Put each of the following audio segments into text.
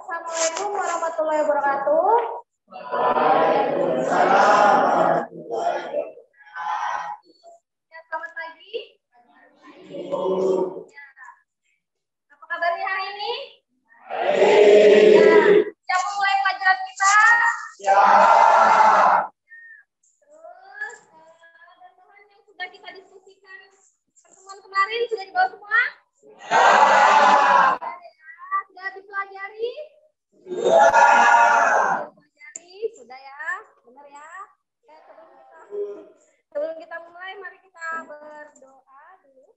Assalamualaikum warahmatullahi wabarakatuh. Ya, selamat pagi. Ya. Apa kabarnya hari ini? Ya. Siap mulai pelajaran kita? Ya. Terus, bahan yang sudah kita diskusikan pertemuan kemarin sudah dibawa semua? Ya. Sudah dipelajari? Sudah ya, benar ya. Oke, sebelum kita mulai, mari kita berdoa dulu.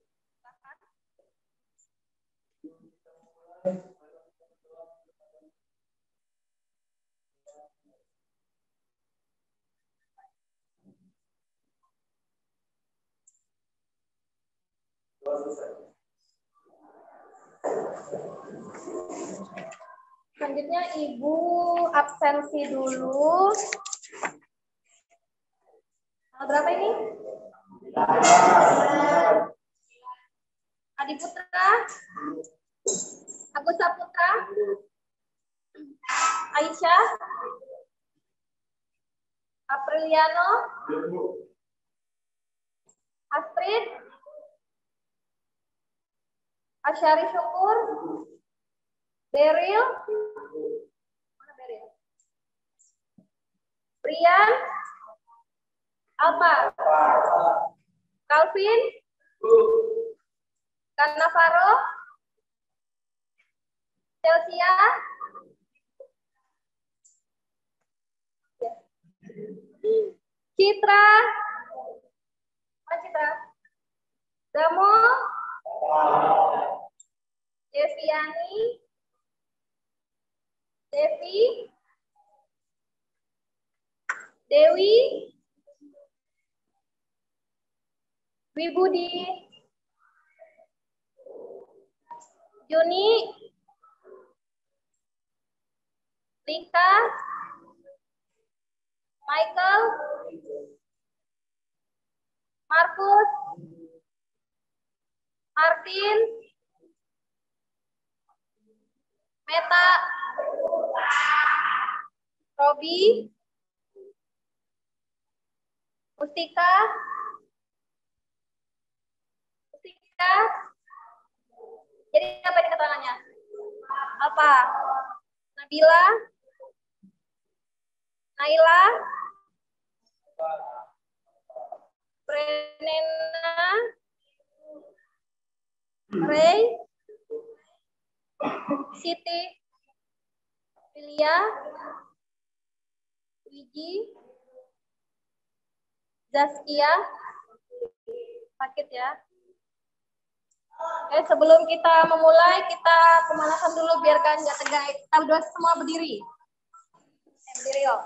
Selanjutnya Ibu absensi dulu. Tanggal berapa ini? Adi Putra, Agus Saputra, Aisyah, Apriliano, Astrid, Asyari Syukur, Beril, mana Beril? Brian, Alpa, Calvin, Kanavaro, Celsia, Citra, Citra, Damo, Deviani, Devi, Dewi, Wibudi, Juni, Rika, Michael, Markus, Martin, Meta, Robi, Mustika, jadi apa ini keterangannya? Apa? Nabila, Naila, Brenena, Ray, Siti, Filia, Wiji, Zaskia, sakit ya. Oke, sebelum kita memulai, kita pemanasan dulu biarkan nggak tegak. Kita berdua semua berdiri. Berdiri yuk.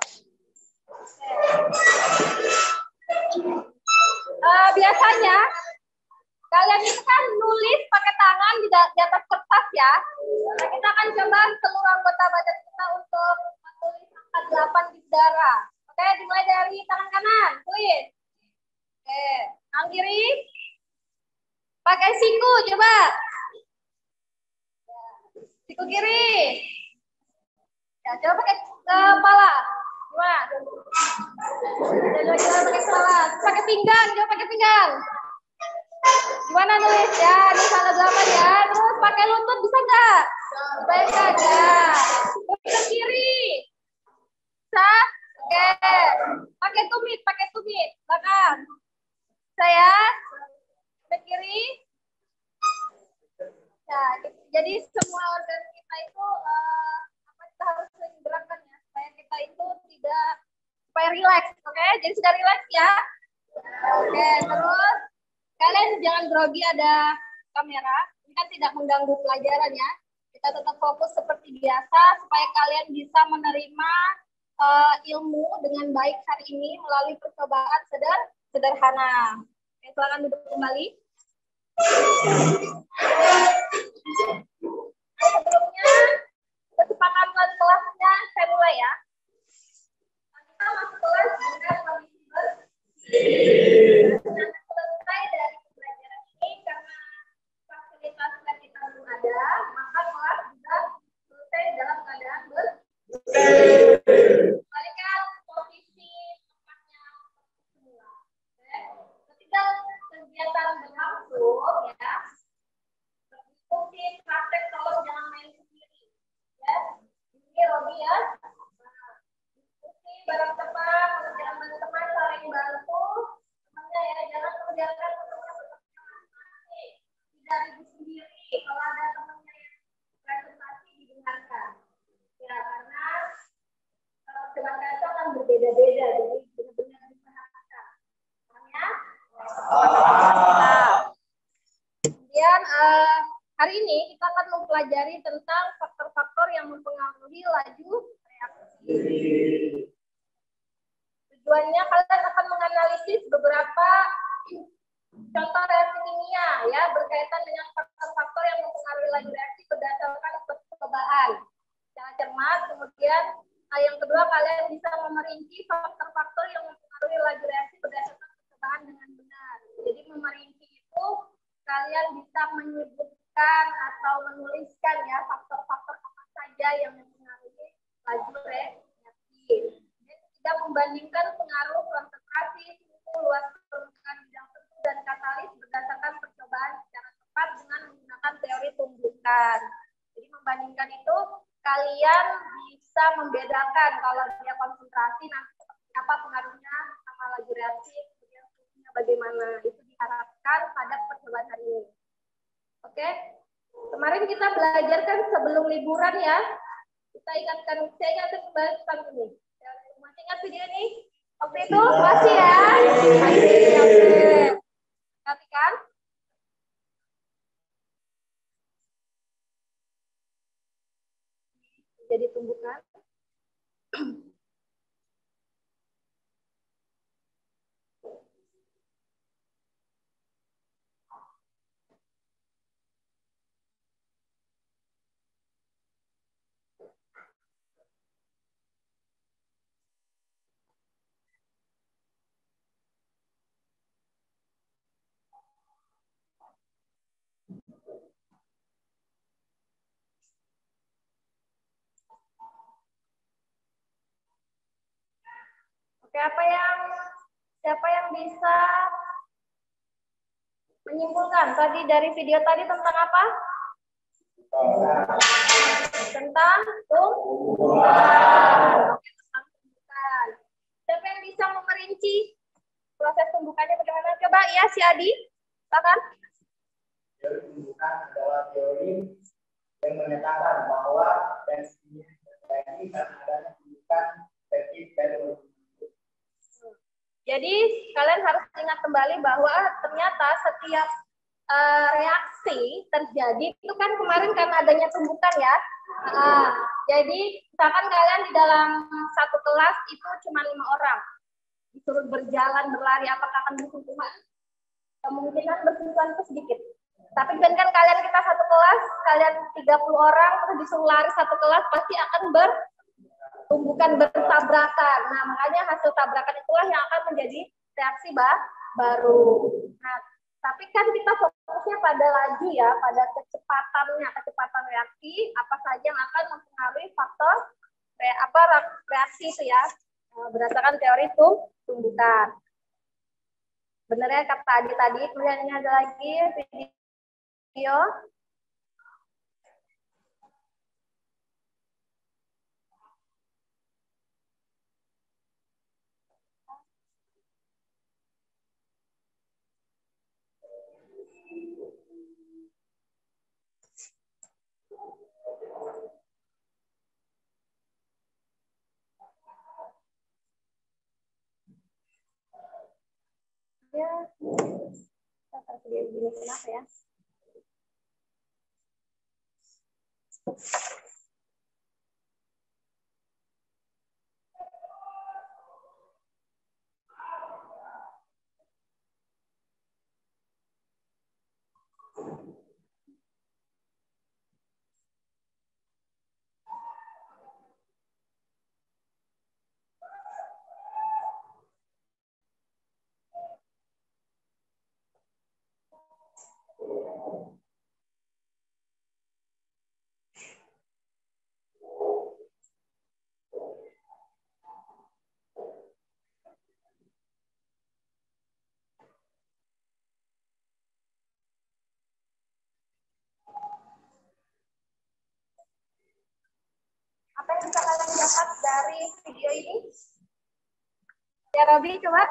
Biasanya kalian itu kan nulis pakai tangan di atas kertas ya. Nah, kita akan coba seluruh anggota badan kita untuk menulis angka 8 di udara. Oke, dimulai dari tangan kanan, tulis. Oke, tangan kiri. Pakai siku, coba. Siku kiri. Ya, coba pakai kepala. Coba. Coba pakai kepala. Pakai pinggang, coba pakai pinggang. Gimana nulis ya? Ini tanggal 8 ya. Terus pakai lutut bisa nggak? Baik saja. Ke kiri. Bisa? Oke. Pakai tumit, belakang. Saya ke kiri. Nah, jadi semua organ kita itu kita harus sering gerakan ya, supaya kita itu supaya rileks, oke? Jadi sudah rileks ya. Oke, terus kalian jangan grogi, ada kamera. Ini kan tidak mengganggu pelajaran ya. Kita tetap fokus seperti biasa supaya kalian bisa menerima ilmu dengan baik hari ini melalui percobaan sederhana. Oke, silakan duduk kembali. Sebelumnya kesepakatan kelasnya saya mulai ya. Kita masuk kelas dengan kondisi selesai dari pembelajaran ini karena fasilitas kita belum ada, maka kelas juga selesai dalam keadaan kita. Kemudian hari ini kita akan mempelajari tentang faktor-faktor yang mempengaruhi laju reaksi. Tujuannya kalian akan menganalisis beberapa contoh reaksi kimia ya berkaitan dengan faktor-faktor yang mempengaruhi laju reaksi berdasarkan percobaan secara cermat. Kemudian yang kedua, kalian bisa memerinci faktor-faktor yang mempengaruhi laju reaksi berdasarkan percobaan dengan benar. Jadi memerinci itu kalian bisa menyebutkan atau menuliskan ya faktor-faktor apa saja yang mempengaruhi laju reaksi. Dan kita membandingkan pengaruh konsentrasi, suhu, luas permukaan bidang tertentu dan katalis berdasarkan percobaan secara tepat dengan menggunakan teori tumbukan. Jadi membandingkan itu kalian bisa membedakan kalau dia konsentrasi nanti apa pengaruhnya sama laju reaksi, kemudian suhunya bagaimana. Itu diharapkan pada percobaan hari ini. Oke, kemarin kita belajar kan sebelum liburan ya. Saya ingatkan kembali tentang ini. Masih ingat video ini? Waktu itu masih ya? Masih, oke. Perhatikan. Jadi tumbukan. Oke, siapa yang bisa menyimpulkan tadi dari video tadi tentang apa? Tentang tumbukan. Oke, tentang tumbukan. Siapa yang bisa memerinci proses tumbukannya bagaimana? Coba ya si Adi, silakan. Teori tumbukan adalah teori yang menyatakan bahwa reaksinya terjadi karena adanya tumbukan reaktif dari Jadi kalian harus ingat kembali bahwa ternyata setiap reaksi terjadi itu kan kemarin karena adanya tumbukan ya. Jadi misalkan kalian di dalam satu kelas itu cuma 5 orang disuruh berjalan berlari, apakah akan bersentuhan? Kemungkinan bersentuhan itu sedikit. Tapi kan kalian kita satu kelas, kalian 30 orang terus disuruh lari satu kelas pasti akan tumbukan bertabrakan. Nah, makanya hasil tabrakan itulah yang akan menjadi reaksi baru. Nah, tapi kan kita fokusnya pada laju ya, pada kecepatan reaksi, apa saja yang akan mempengaruhi faktor reaksi itu ya, berdasarkan teori tumbukan. Benar ya kata Adi tadi. Kemudian ini ada lagi video. Ya, kita kasih dia begini kenapa ya? Apa yang bisa kalian dapat dari video ini? Ya, Robi, coba.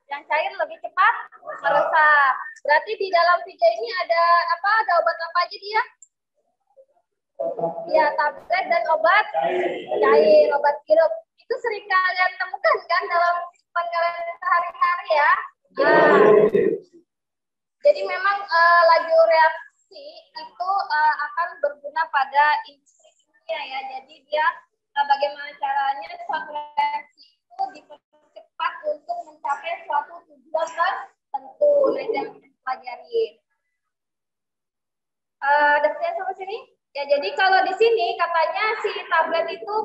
Yang cair lebih cepat meresap. Berarti di dalam video ini ada apa? Ada obat apa aja dia? Ya, tablet dan obat cair, obat sirup. Itu sering kalian temukan kan dalam kehidupan kalian sehari-hari. ya. Jadi memang laju reaksi itu akan berguna pada industri kimia ya. Jadi dia bagaimana caranya suatu reaksi itu dipercepat untuk mencapai suatu tujuan tertentu. Nah, itu yang kita pelajari. Ada pertanyaan sampai sini? Ya, jadi kalau di sini katanya si tablet itu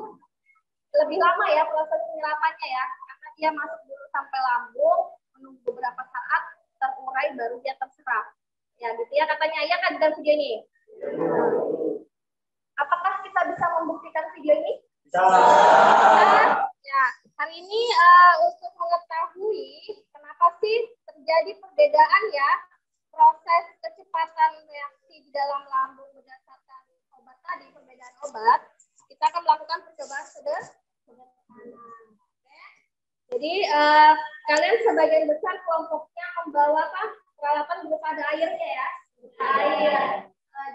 lebih lama ya proses penyerapannya ya, karena dia masuk dulu sampai lambung, menunggu beberapa saat terurai baru dia terserap. Ya, gitu ya katanya. Ya kan dalam video ini. Apakah kita bisa membuktikan video ini? Bisa. Ya, hari ini untuk mengetahui kenapa sih terjadi perbedaan ya proses kecepatan reaksi di dalam lambung berdasarkan obat tadi, perbedaan obat, kita akan melakukan percobaan sederhana. Jadi kalian sebagian besar kelompoknya membawa apa? Peralatan berupa ada airnya ya. Air.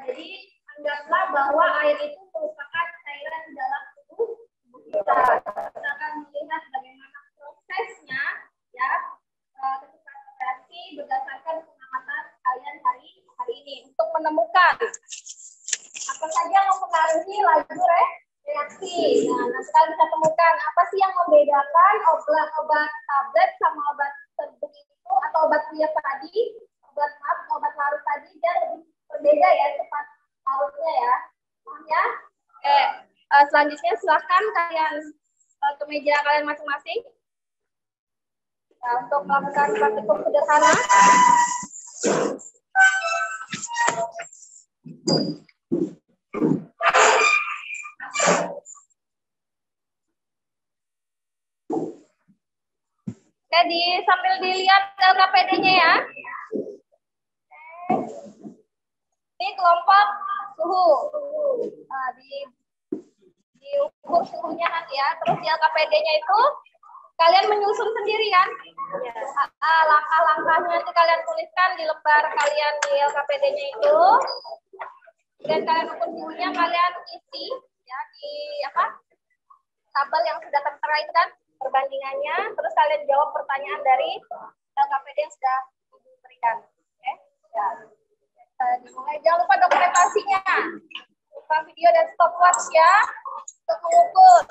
Jadi anggaplah bahwa air itu merupakan cairan di dalam tubuh kita. Kita akan melihat bagaimana prosesnya ya kecepatan reaksi berdasarkan pengamatan kalian hari ini untuk menemukan apa saja yang mempengaruhi laju reaksi. Nah, nanti kalian bisa temukan apa sih yang membedakan obat tablet sama obat serbuk itu atau obat biasa tadi, obat larut tadi dia lebih berbeda ya cepat larutnya ya. Paham ya? Selanjutnya silahkan kalian ke meja kalian masing-masing. Nah, untuk melakukan praktikum sederhana. Oke, sambil dilihat LKPD-nya ya. Ini kelompok suhu. Nah, diukur suhunya nanti ya. Terus di LKPD-nya itu kalian menyusun sendiri kan? Langkah-langkahnya nanti kalian tuliskan di lembar kalian di LKPD-nya itu. Dan kalian ukur suhunya kalian isi ya di tabel yang sudah tertera itu kan perbandingannya. Terus kalian jawab pertanyaan dari LKPD yang sudah diberikan. Oke? Ya. Dimulai. Jangan lupa dokumentasinya. Lupa video dan stopwatch ya untuk mengukur.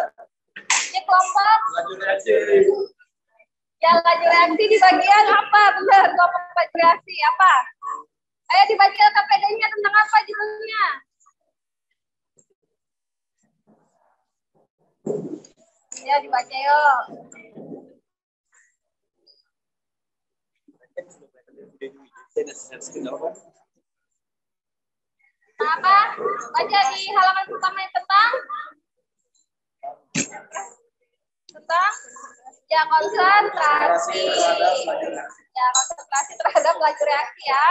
Ini kelompok laju reaksi. Ya, laju reaksi di bagian apa? Benar, kelompok laju reaksi apa? Ayo dibaca LKPD-nya tentang apa judulnya? Ya, dibaca yuk. Apa? Baca di halaman pertama yang tentang ya konsentrasi. Ya, konsentrasi terhadap laju reaksi ya.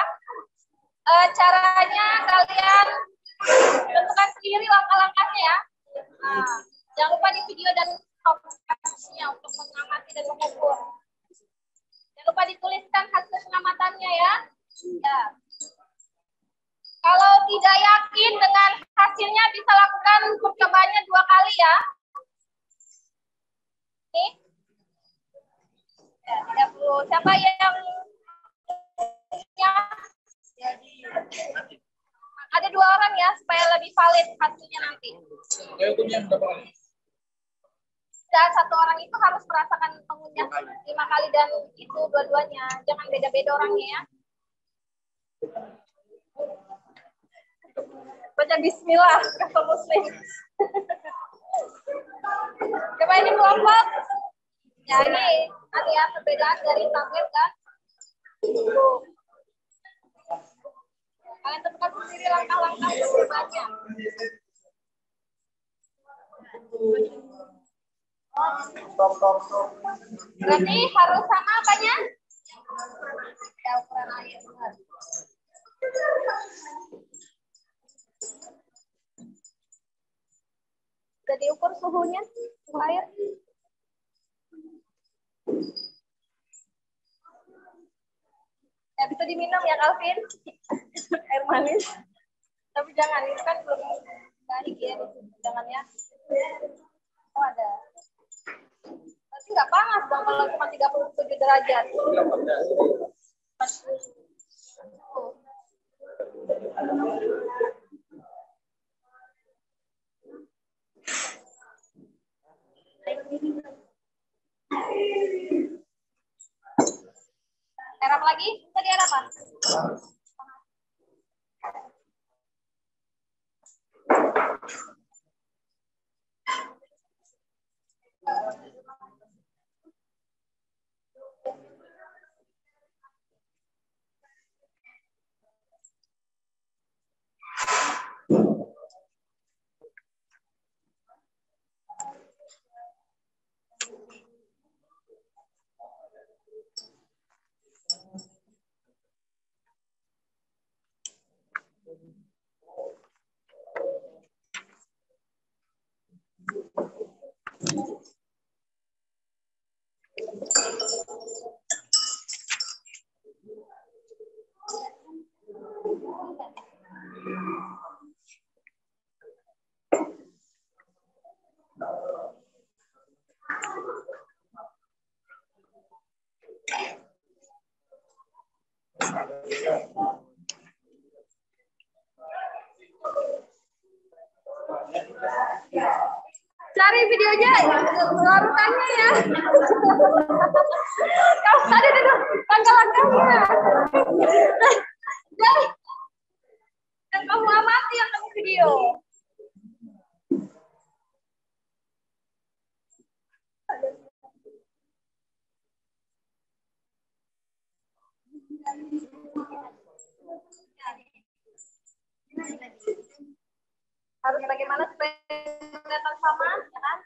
Caranya kalian tentukan sendiri langkah-langkahnya ya. Nah, jangan lupa di video dan stopwatch-nya untuk mengamati dan mengukur. Jangan lupa dituliskan hasil pengamatannya ya. Ya. Kalau tidak yakin dengan hasilnya bisa lakukan percobaannya 2 kali ya. Nih. Ya, tidak perlu. Siapa yang ada 2 orang ya supaya lebih valid hasilnya nanti. Dan 1 orang itu harus merasakan pengunyah 5 kali dan itu dua-duanya. Jangan beda-beda orangnya ya. Baca bismillah, kata muslim. Coba ini kelompok. Ya ini nanti ya perbedaan dari tablet kan. Kalian tentukan sendiri langkah-langkah perubahannya. Berarti harus sama apanya? Ya, ukuran air. Sudah diukur suhunya, suhu air. Ya, bisa diminum ya, Calvin. Air manis. Tapi jangan, itu kan belum baik ya. Jangan ya. Oh, ada. Tapi nggak panas dong kalau cuma 37 derajat. Air apa lagi? Tadi air apa? Cari videonya, larutannya ya. Kalau tadi itu langkah-langkahnya. Dan kamu amati yang kamu video. Harus bagaimana supaya kelihatan sama, ya kan?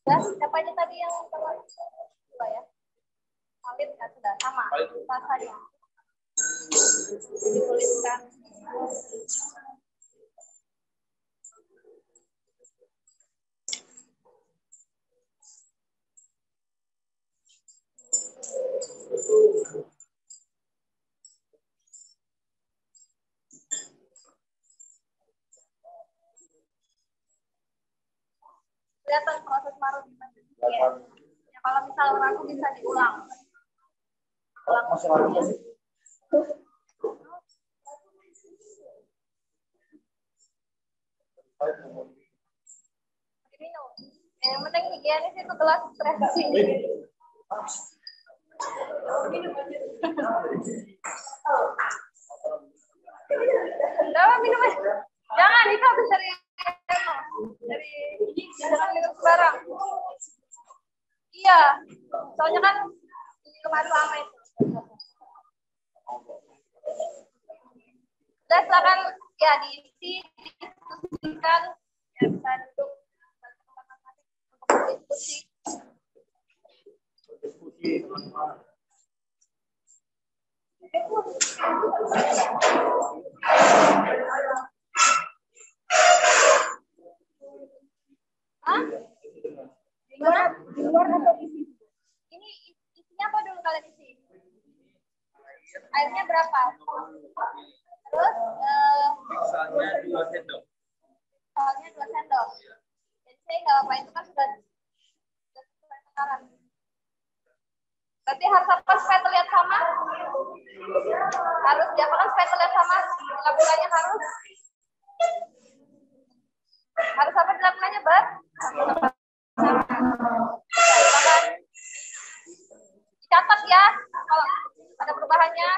Ya, siapa aja tadi yang dua ya? Valid kan sudah sama rasanya. Dituliskan. Kelihatan proses marut. Ya. Ya, kalau misal ragu bisa diulang. Ulang masalahnya. Minum. Yang penting higienis itu gelas stresi. Jangan minum. Jangan, itu habis dari jangan minum sembarang. Iya, soalnya kan kemarin lama itu. Udah silakan ya diisi, diskusikan, ya bisa duduk untuk diskusi. Hah? Di luar atau isi? Ini isinya apa dulu kalian isi? Airnya berapa? Terus misalnya 2 sendok. misalnya 2 sendok. Jadi saya nggak apa itu kan sudah sesuai takaran. Berarti harus apa supaya terlihat sama? Harus diapakan supaya terlihat sama? Gulanya harus apa dilakukannya, Bar? Dicatat ya kalau ada perubahannya.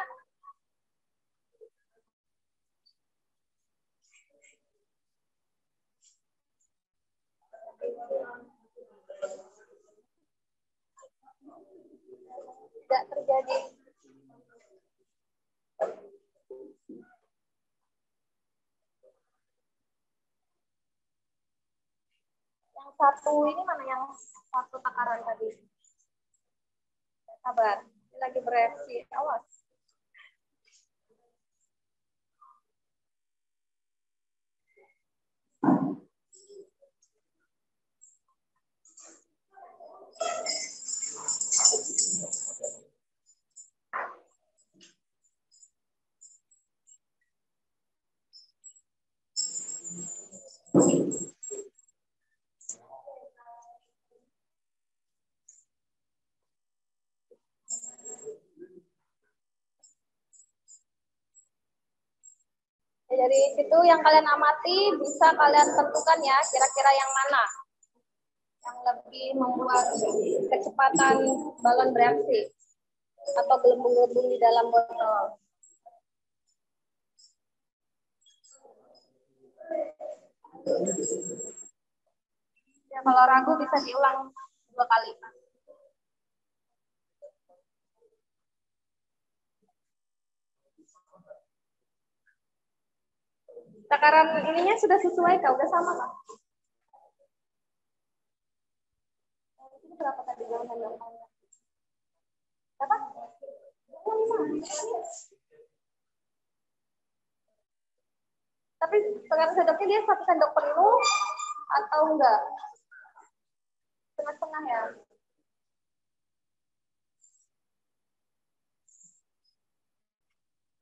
Tidak terjadi. Yang satu ini mana yang satu takaran tadi? Sabar, ini lagi bereaksi. Awas. Dari situ yang kalian amati bisa kalian tentukan ya kira-kira yang mana yang lebih membuat kecepatan balon bereaksi atau gelembung-gelembung di dalam botol. Ya, kalau ragu bisa diulang 2 kali. Takaran ininya sudah sesuai kah? Udah sama kah? Ini berapa tadi? Berapa? 25. Tapi takaran sendoknya dia 1 sendok penuh atau enggak? Setengah-setengah ya?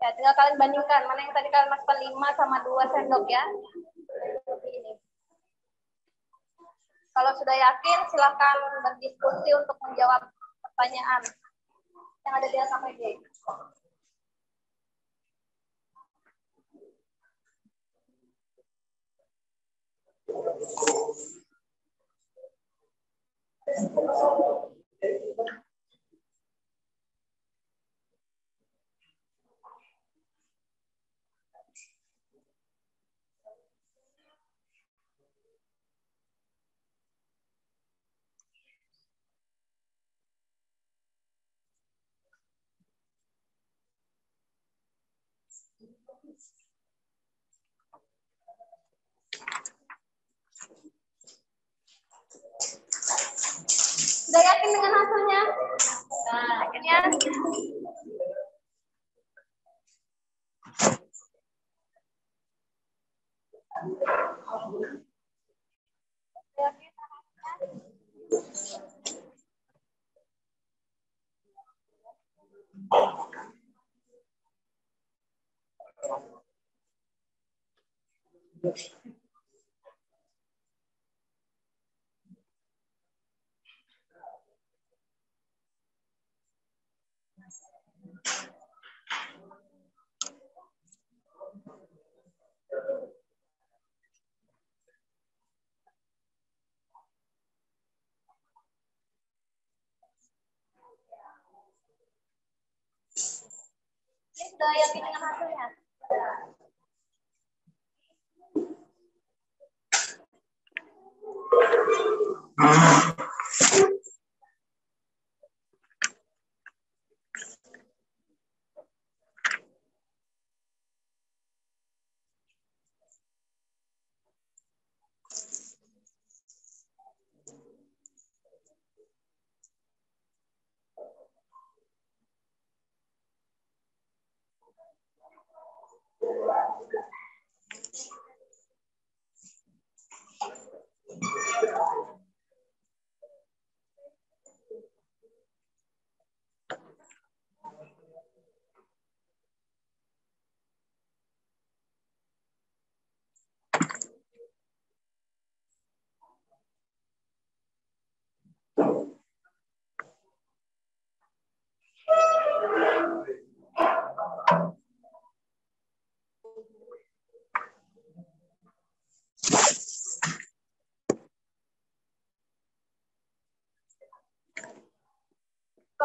Ya, tinggal kalian bandingkan mana yang tadi kalian masukkan 5 sama 2 sendok ya. Ini. Kalau sudah yakin, silakan berdiskusi untuk menjawab pertanyaan yang ada di AKPD. Sudah yakin dengan hasilnya? Nah, akhirnya ini sudah yakin dengan hasilnya?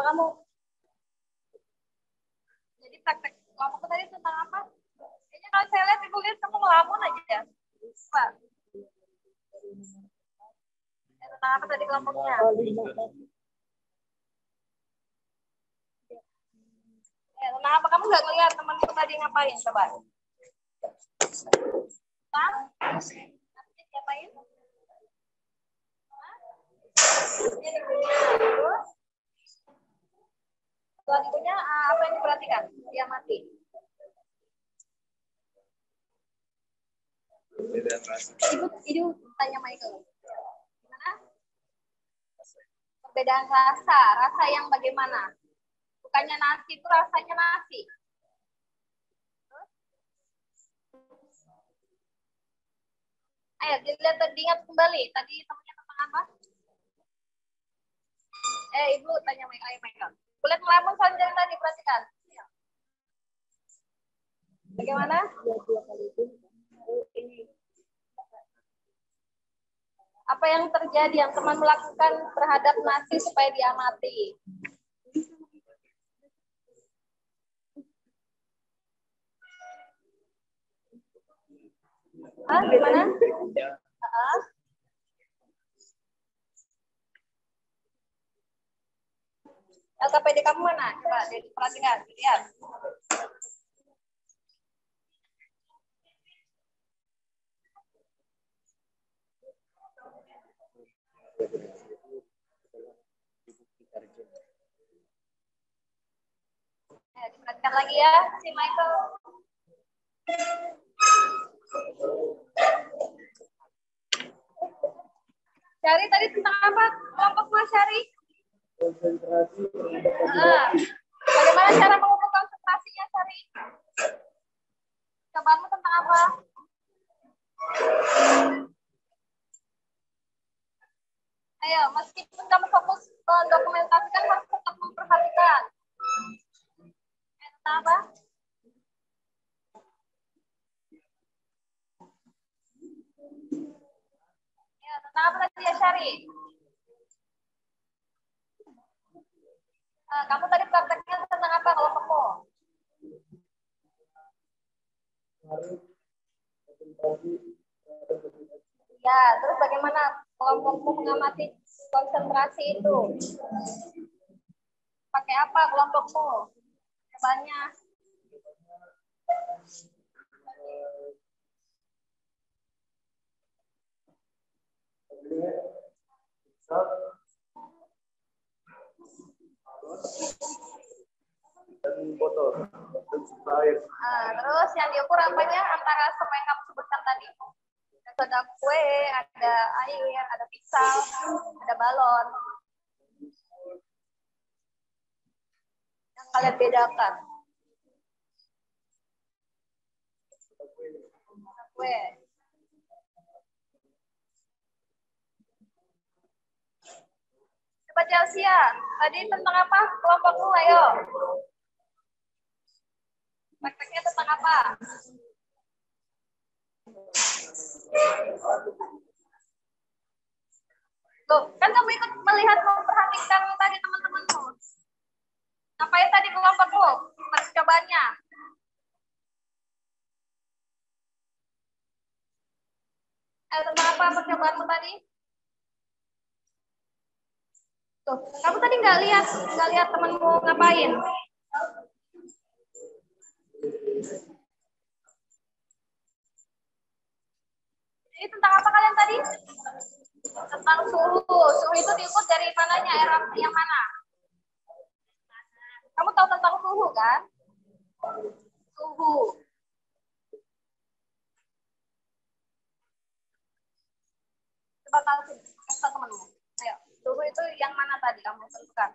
Kamu jadi praktek kelompok tadi tentang apa? Kayaknya kalau saya lihat ibu lihat kamu ngelamun aja. Pak. Tentang apa tadi kelompoknya? Tentang apa kamu nggak ngelihat temanku tadi ngapain? Coba. Nah, ngapain? Terus selanjutnya apa yang diperhatikan? Dia mati. Ibu tanya Michael. Gimana? Perbedaan rasa yang bagaimana? Bukannya nasi itu rasanya nasi. Ayo dilihat diingat kembali. Tadi temannya tentang apa? Ibu tanya Michael. Kulit ngelamun saja tadi perhatikan. Bagaimana? Apa yang terjadi yang teman melakukan terhadap nasi supaya diamati? Gimana? LKPD kamu mana? Coba diperhatikan, lihat. Diperhatikan lagi ya, si Michael. Syari tadi tentang apa? Kelompok Mas Syari? Konsentrasi. Bagaimana cara mengukur konsentrasinya, Syari? Cobaanmu tentang apa? Ayo, meskipun kamu fokus mendokumentasikan, harus tetap memperhatikan. Tentang apa? Ya, tentang apa tadi ya, Syari? Kamu tadi prakteknya tentang apa kelompokmu? Ya, terus bagaimana kelompokmu mengamati konsentrasi itu? Pakai apa kelompokmu? Cobaannya. Dan botol air. Terus yang diukur apanya antara semua yang kamu sebutkan tadi? Ada kue, ada air, ada pisau, ada balon. Yang kalian bedakan. Kue. Coba Chelsea ya, tadi tentang apa kelompokmu? Ayo. Prakteknya tentang apa? Loh, kan kamu ikut melihat memperhatikan tadi teman-temanmu. Ngapain tadi kelompokmu? Percobaannya. Tentang apa percobaanmu tadi? Tuh, kamu tadi nggak lihat temanmu ngapain? Ini tentang apa kalian tadi? Tentang suhu. Suhu itu diukur dari mananya? Era yang mana? Kamu tahu tentang suhu kan? Suhu. Coba kasih temanmu. Ayo, suhu itu yang mana tadi kamu tentukan?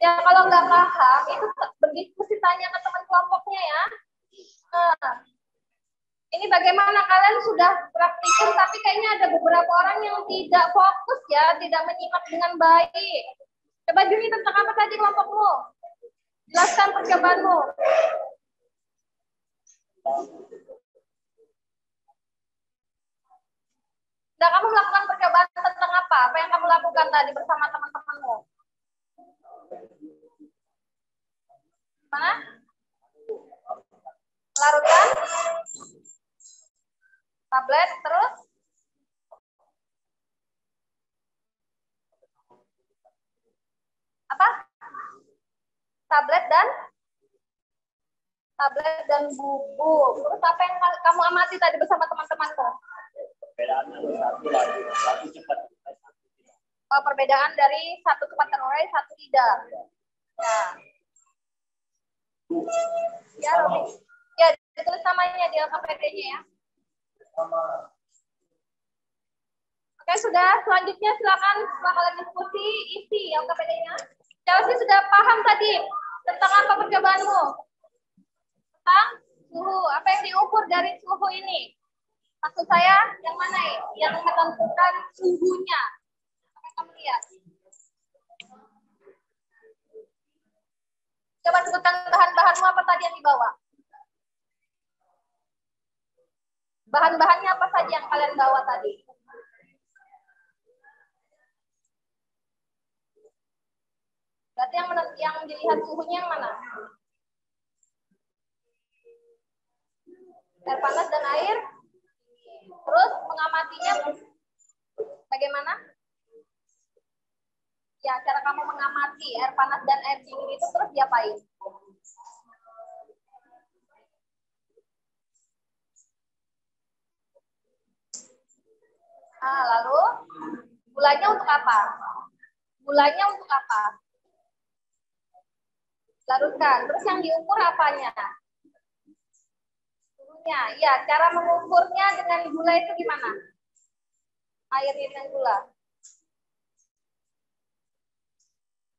Ya kalau nggak paham itu berdiskusi, tanya ke teman kelompoknya ya. Ini bagaimana kalian sudah praktikum tapi kayaknya ada beberapa orang yang tidak fokus ya, tidak menyimak dengan baik. Coba Juni tentang apa tadi kelompokmu? Jelaskan percobaanmu. Nah, kamu melakukan percobaan tentang apa? Apa yang kamu lakukan tadi bersama teman-temanmu? Mana? Melarutkan tablet, terus? Apa? Tablet dan bubuk. Terus apa yang kamu amati tadi bersama teman-temanmu? Perbedaan dari satu cepat terurai, satu tidak. Ya, Robi. Ya, ditulis namanya di LKPD-nya ya. Oke, sudah. Selanjutnya silakan setelah kalian diskusi, isi LKPD-nya. Chelsea sudah paham tadi tentang apa percobaanmu? Tentang suhu. Apa yang diukur dari suhu ini? Maksud saya yang mana ya? Yang menentukan suhunya. Apa yang kamu lihat? Coba sebutkan bahan-bahanmu apa tadi yang dibawa. Bahan-bahannya apa saja yang kalian bawa tadi? Berarti yang dilihat suhunya yang mana? Air panas dan air. Terus mengamatinya bagaimana? Ya, cara kamu mengamati air panas dan air dingin itu terus diapain? Nah, lalu gulanya untuk apa? Gulanya untuk apa? Larutkan. Terus yang diukur apanya? Suhunya. Ya, cara mengukurnya dengan gula itu gimana? Airnya dan gula.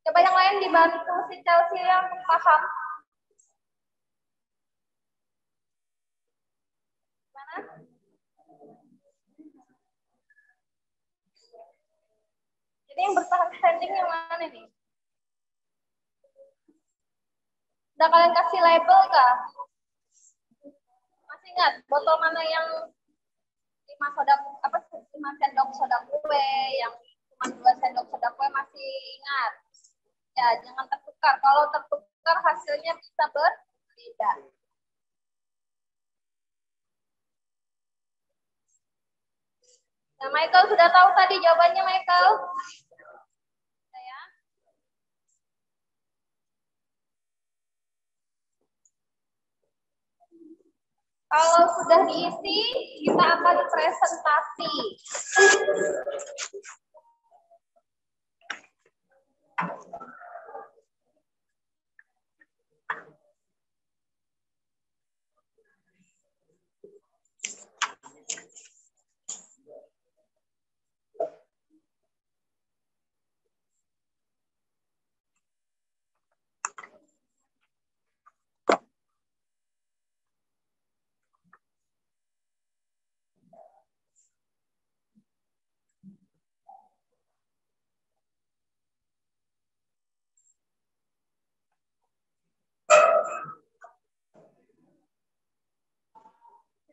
Coba yang lain dibantu si Chelsea yang paham. Mana? Jadi yang bertahan standing yang mana nih? Udah kalian kasih label kah? Masih ingat botol mana yang 5 sendok soda kue, yang cuma 2 sendok soda kue masih ingat? Ya, jangan tertukar. Kalau tertukar hasilnya bisa berbeda. Nah, Michael sudah tahu tadi jawabannya, Michael? Ya. Kalau sudah diisi, kita akan presentasi.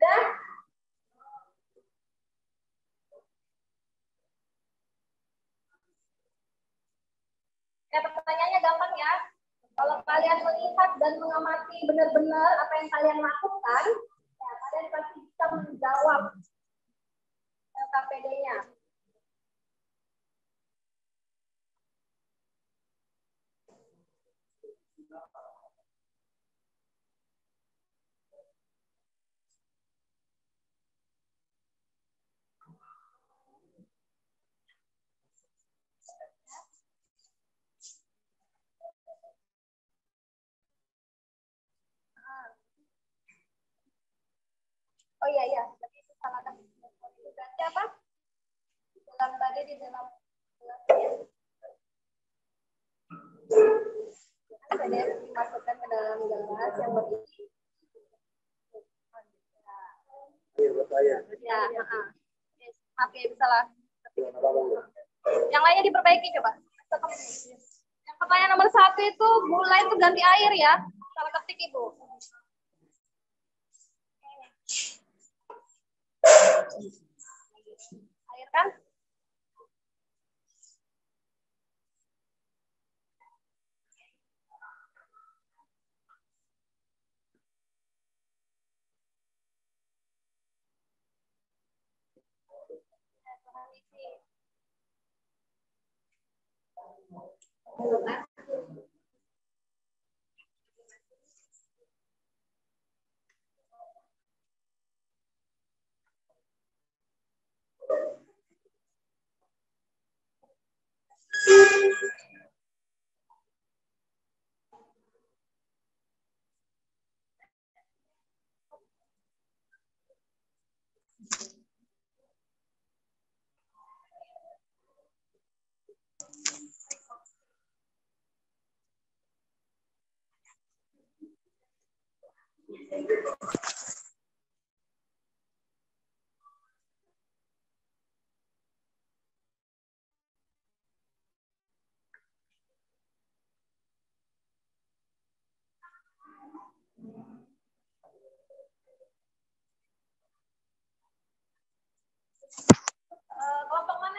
Sudah? Ya, pertanyaannya gampang ya. Kalau kalian melihat dan mengamati benar-benar apa yang kalian lakukan, ya, kalian pasti bisa menjawab LKPD-nya. Oh iya, iya. Berarti itu salah kan. Berarti apa? Dalam tadi di dalam gelasnya. Ada yang dimasukkan ke dalam gelas yang berisi. Ya, oke, bisa lah. Yang lainnya diperbaiki coba. Yang pertanyaan nomor 1 itu gula itu ganti air ya. Salah ketik Ibu. Air kan?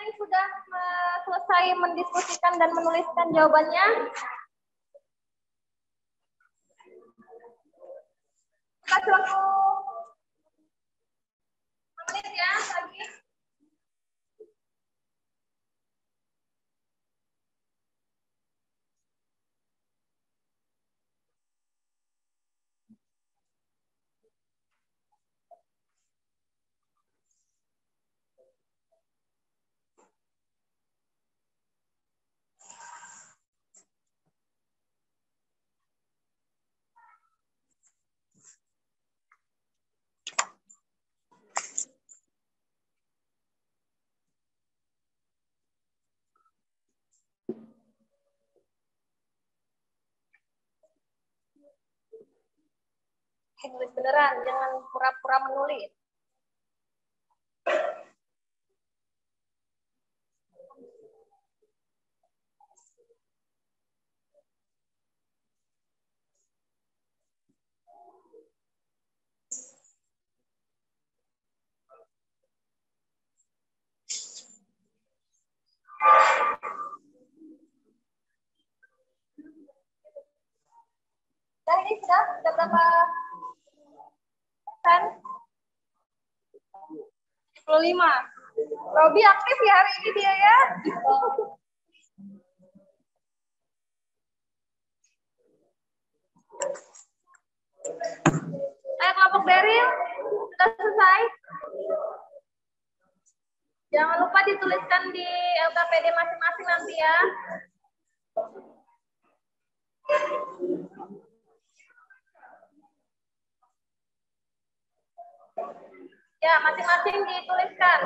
yang sudah selesai mendiskusikan dan menuliskan jawabannya? Kasih waktu 5 menit ya lagi. Nulis beneran, jangan pura-pura menulis. Nah, ini sudah berapa persen? 75. Robi aktif ya hari ini dia ya. Ayo kelompok Beril, sudah selesai? Jangan lupa dituliskan di LKPD masing-masing nanti ya. Ya, masing-masing dituliskan.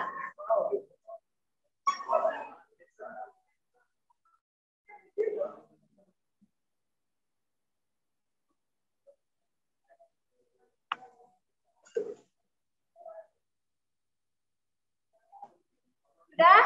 Sudah?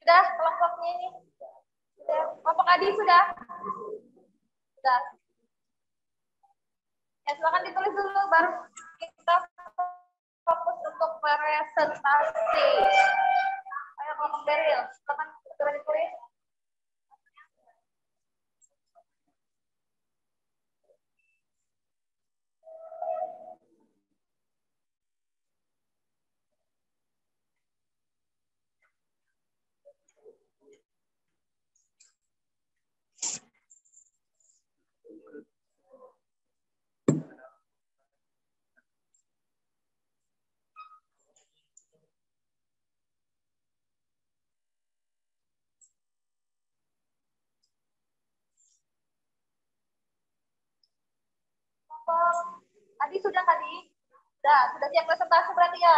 Sudah kelompoknya ini? Sudah. Kelompok Adi sudah? Sudah. Ya, silakan ditulis dulu, baru kita fokus untuk presentasi. Ayo kelompok Beril, silakan segera ditulis. Tadi sudah tadi? Sudah siap presentasi berarti ya?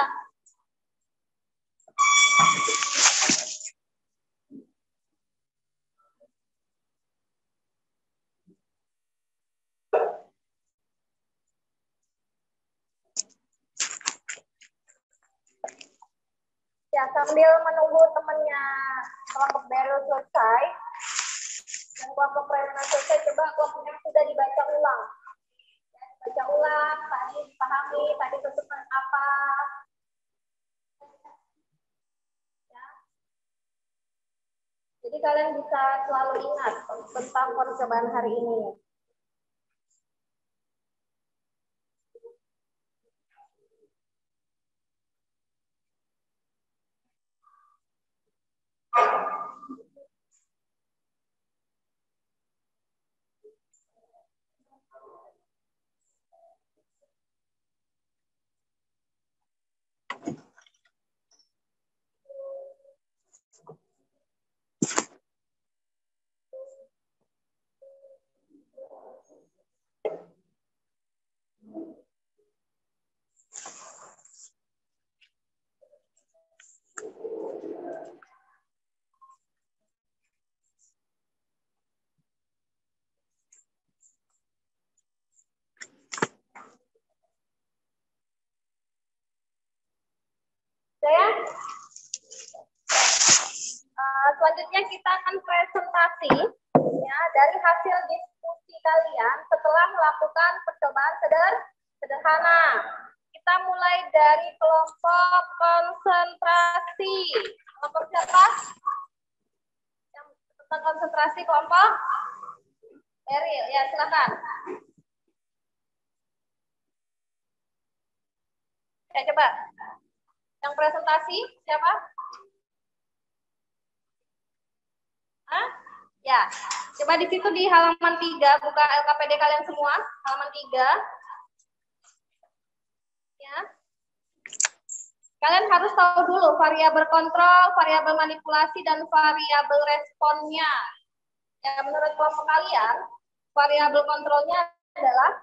Ya, sambil menunggu temannya kelompok Beril selesai dan kelompok Rena selesai, coba kelompok yang sudah dibaca ulang. Baca ulang, tadi dipahami, tadi tutupan apa. Ya. Jadi kalian bisa selalu ingat tentang percobaan hari ini. Udah ya? Selanjutnya kita akan presentasi ya dari hasil diskusi kalian setelah melakukan percobaan sederhana. Kita mulai dari kelompok konsentrasi. Kelompok siapa? Yang tentang konsentrasi kelompok? Eril, ya silakan. Ya coba. Yang presentasi siapa? Hah? Ya, coba di situ di halaman 3, buka LKPD kalian semua, halaman 3. Ya. Kalian harus tahu dulu variabel kontrol, variabel manipulasi, dan variabel responnya. Ya, menurut kelompok kalian, variabel kontrolnya adalah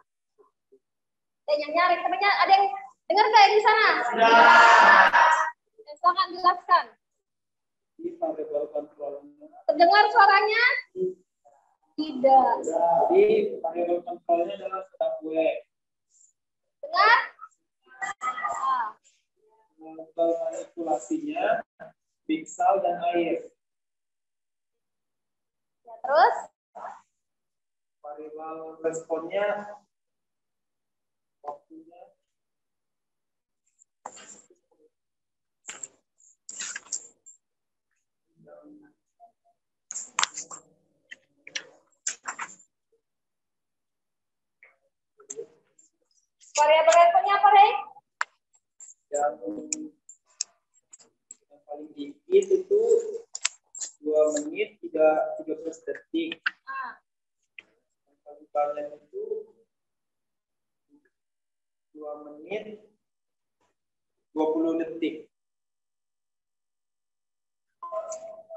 yang nyari. Temennya ada yang dengar nggak di sana? Ya. Silakan jelaskan. Di variabel kontrolnya. Terdengar suaranya? Tidak. Jadi variabel kontrolnya adalah sedang W. Dengar? Variabel manipulasinya piksel dan air. Ya, terus? Variabel responnya waktunya. Variabel responnya apa, Rey? Yang paling dikit itu 2 menit 13 detik. Yang paling banyak itu 2 menit 20 detik.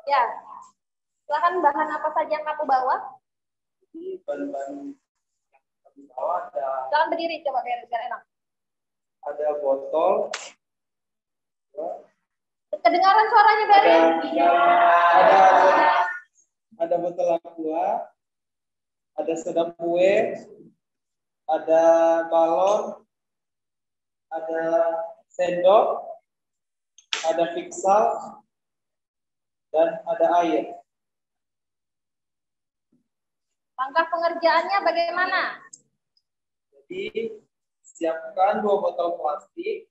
Ya. Silakan bahan apa saja yang kamu bawa? Jadi bahan-bahan yang di bawah ada. Jangan berdiri, coba biar enak. Ada botol. Kedengaran suaranya, Beri? Ada botol aqua, ada soda kue, ada balon, ada sendok, ada piksel, dan ada air. Langkah pengerjaannya bagaimana? Jadi siapkan 2 botol plastik,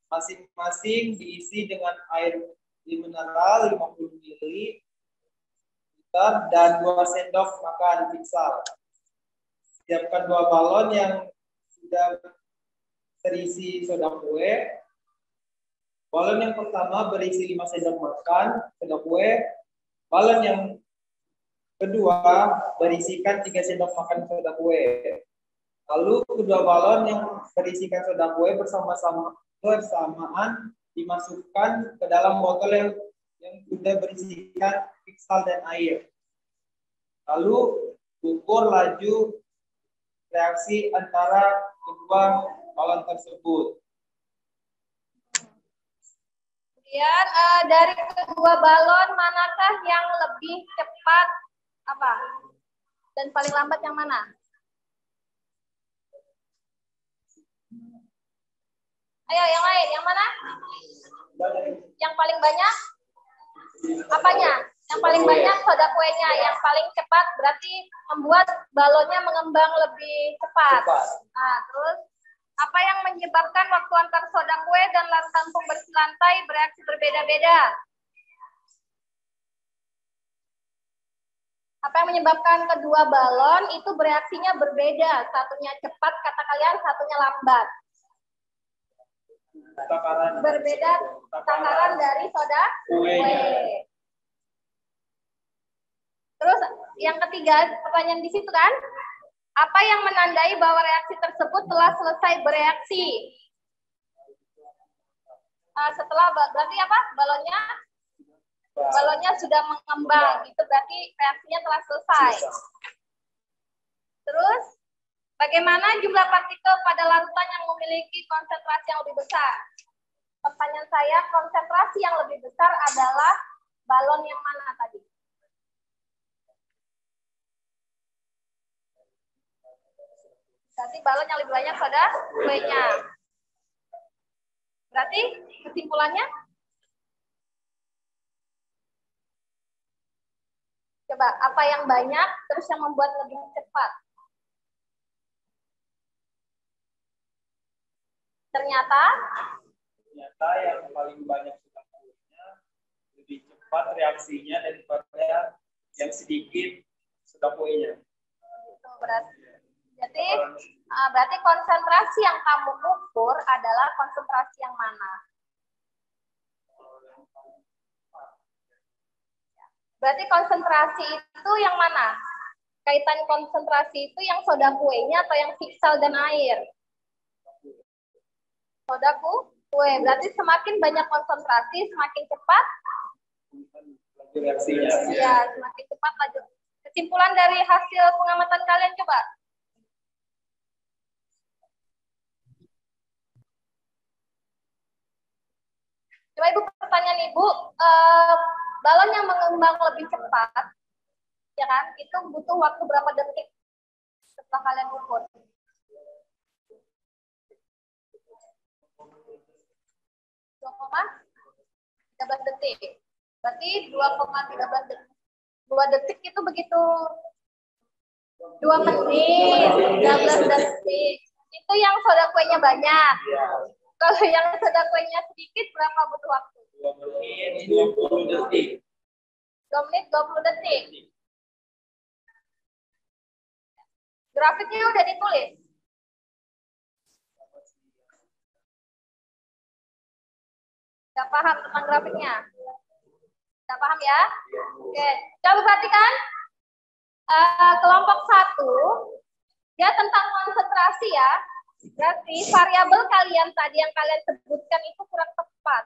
masing-masing diisi dengan air mineral 50 ml dan 2 sendok makan piksel. Siapkan 2 balon yang sudah terisi soda kue. Balon yang pertama berisi 5 sendok makan soda kue. Balon yang kedua berisikan 3 sendok makan soda kue. Lalu kedua balon yang berisikan soda kue bersamaan dimasukkan ke dalam botol yang sudah berisikan piksel dan air. Lalu ukur laju reaksi antara kedua balon tersebut. Kemudian dari kedua balon manakah yang lebih cepat apa? Dan paling lambat yang mana? Ayo yang lain, yang mana? Yang paling banyak? Apanya? Yang paling banyak soda kuenya. Yang paling cepat berarti membuat balonnya mengembang lebih cepat. Nah, terus apa yang menyebabkan waktu antar soda kue dan tampung bersih lantai bereaksi berbeda-beda? Apa yang menyebabkan kedua balon itu bereaksinya berbeda? Satunya cepat kata kalian, satunya lambat. Berbeda takaran dari soda kue. Terus yang ketiga, pertanyaan di situ kan, apa yang menandai bahwa reaksi tersebut telah selesai bereaksi? Setelah berarti apa? Balonnya sudah mengembang, itu berarti reaksinya telah selesai. Terus bagaimana jumlah partikel pada larutan yang memiliki konsentrasi yang lebih besar? Pertanyaan saya, konsentrasi yang lebih besar adalah balon yang mana tadi? Berarti balon yang lebih banyak soda kuenya. Berarti kesimpulannya Coba, apa yang banyak terus yang membuat lebih cepat? Ternyata yang paling banyak sudah punya lebih cepat reaksinya daripada yang sedikit sudah punya. Itu berarti konsentrasi yang kamu ukur adalah konsentrasi yang mana? Berarti konsentrasi itu yang mana? Kaitan konsentrasi itu yang soda kuenya atau yang piksel dan air? Soda kue. Berarti semakin banyak konsentrasi, semakin cepat reaksinya. Iya, semakin cepat laju. Kesimpulan dari hasil pengamatan kalian coba. Coba Ibu pertanyaan Ibu, balon yang mengembang lebih cepat, ya kan? Itu butuh waktu berapa detik setelah kalian ukur? 2,13 detik. Berarti 2,13 detik. 2 detik itu begitu 2 menit, 13 detik. Itu yang soda kuenya banyak. Kalau yang soda kuenya sedikit, berapa butuh waktu? 2 menit 20 detik. 2 menit 20 detik. Grafiknya udah ditulis. Udah paham tentang grafiknya? Udah paham ya? Oke, coba perhatikan. Kelompok 1, dia tentang konsentrasi ya. Berarti variabel kalian tadi yang kalian sebutkan itu kurang tepat.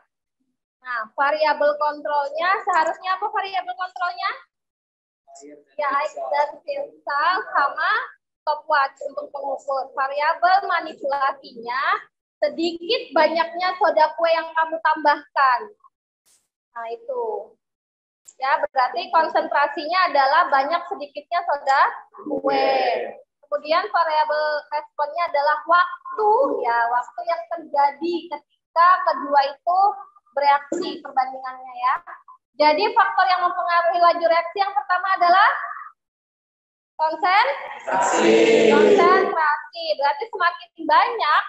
Nah, variabel kontrolnya seharusnya apa variabel kontrolnya? Ya, air dan sensal sama stopwatch untuk pengukur. Variabel manipulasinya sedikit banyaknya soda kue yang kamu tambahkan. Nah, itu. Ya, berarti konsentrasinya adalah banyak sedikitnya soda kue. Kemudian variabel responnya adalah waktu, ya, waktu yang terjadi ketika kedua itu bereaksi perbandingannya ya. Jadi faktor yang mempengaruhi laju reaksi yang pertama adalah konsentrasi. Berarti semakin banyak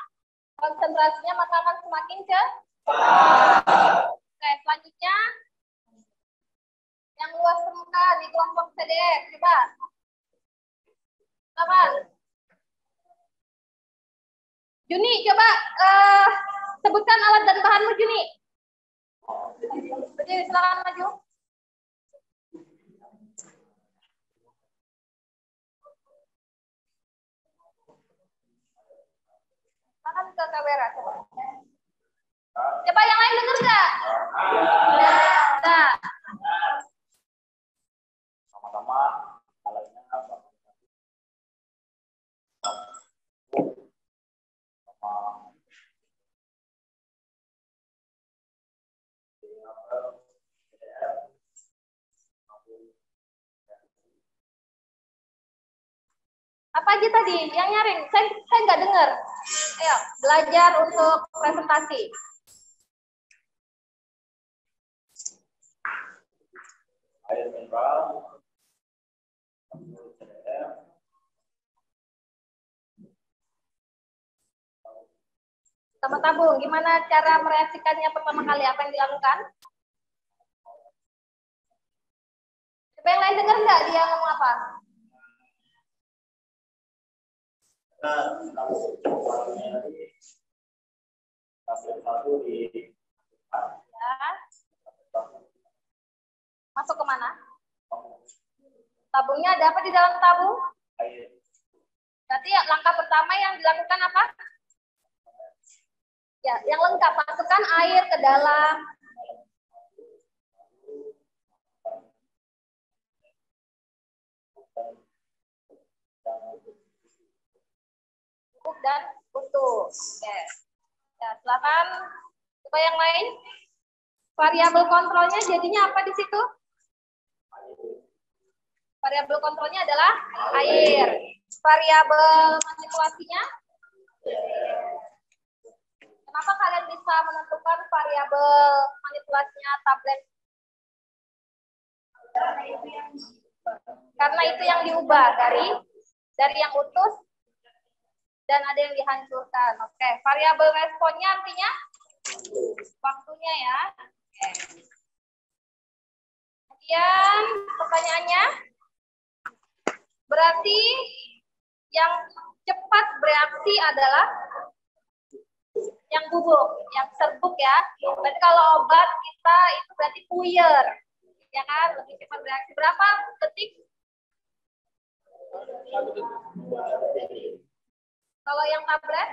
konsentrasinya maka akan semakin cepat. Oke, selanjutnya yang luas permukaan di kelompok CDF, coba. Kapan? Juni, coba sebutkan alat dan bahanmu, Juni. Berdiri, silakan maju. Silakan ke kamera, coba. Coba yang lain dengar nggak? Nah. Sama-sama alatnya apa? Apa aja tadi yang nyaring? Saya nggak dengar. Ayo, belajar untuk presentasi. Air mineral, Sama tabung, gimana cara mereaksikannya pertama kali? Apa yang dilakukan? Coba yang lain dengar nggak dia ngomong apa? Ya. Masuk ke mana? Tabungnya ada apa di dalam tabung? Berarti langkah pertama yang dilakukan apa? Ya, yang lengkap, masukkan air ke dalam dan utuh. Oke. Ya, silakan. Coba yang lain. Variabel kontrolnya jadinya apa di situ? Variabel kontrolnya adalah air. Variabel manipulasinya? Kenapa kalian bisa menentukan variabel manipulasinya tablet? Karena itu yang diubah dari yang utuh dan ada yang dihancurkan. Oke, variabel responnya artinya waktunya ya. Oke. Kemudian pertanyaannya, berarti yang cepat bereaksi adalah yang bubuk, yang serbuk ya. Berarti kalau obat kita itu berarti puyer, ya kan? Lebih cepat bereaksi. Berapa detik? Kalau yang tablet?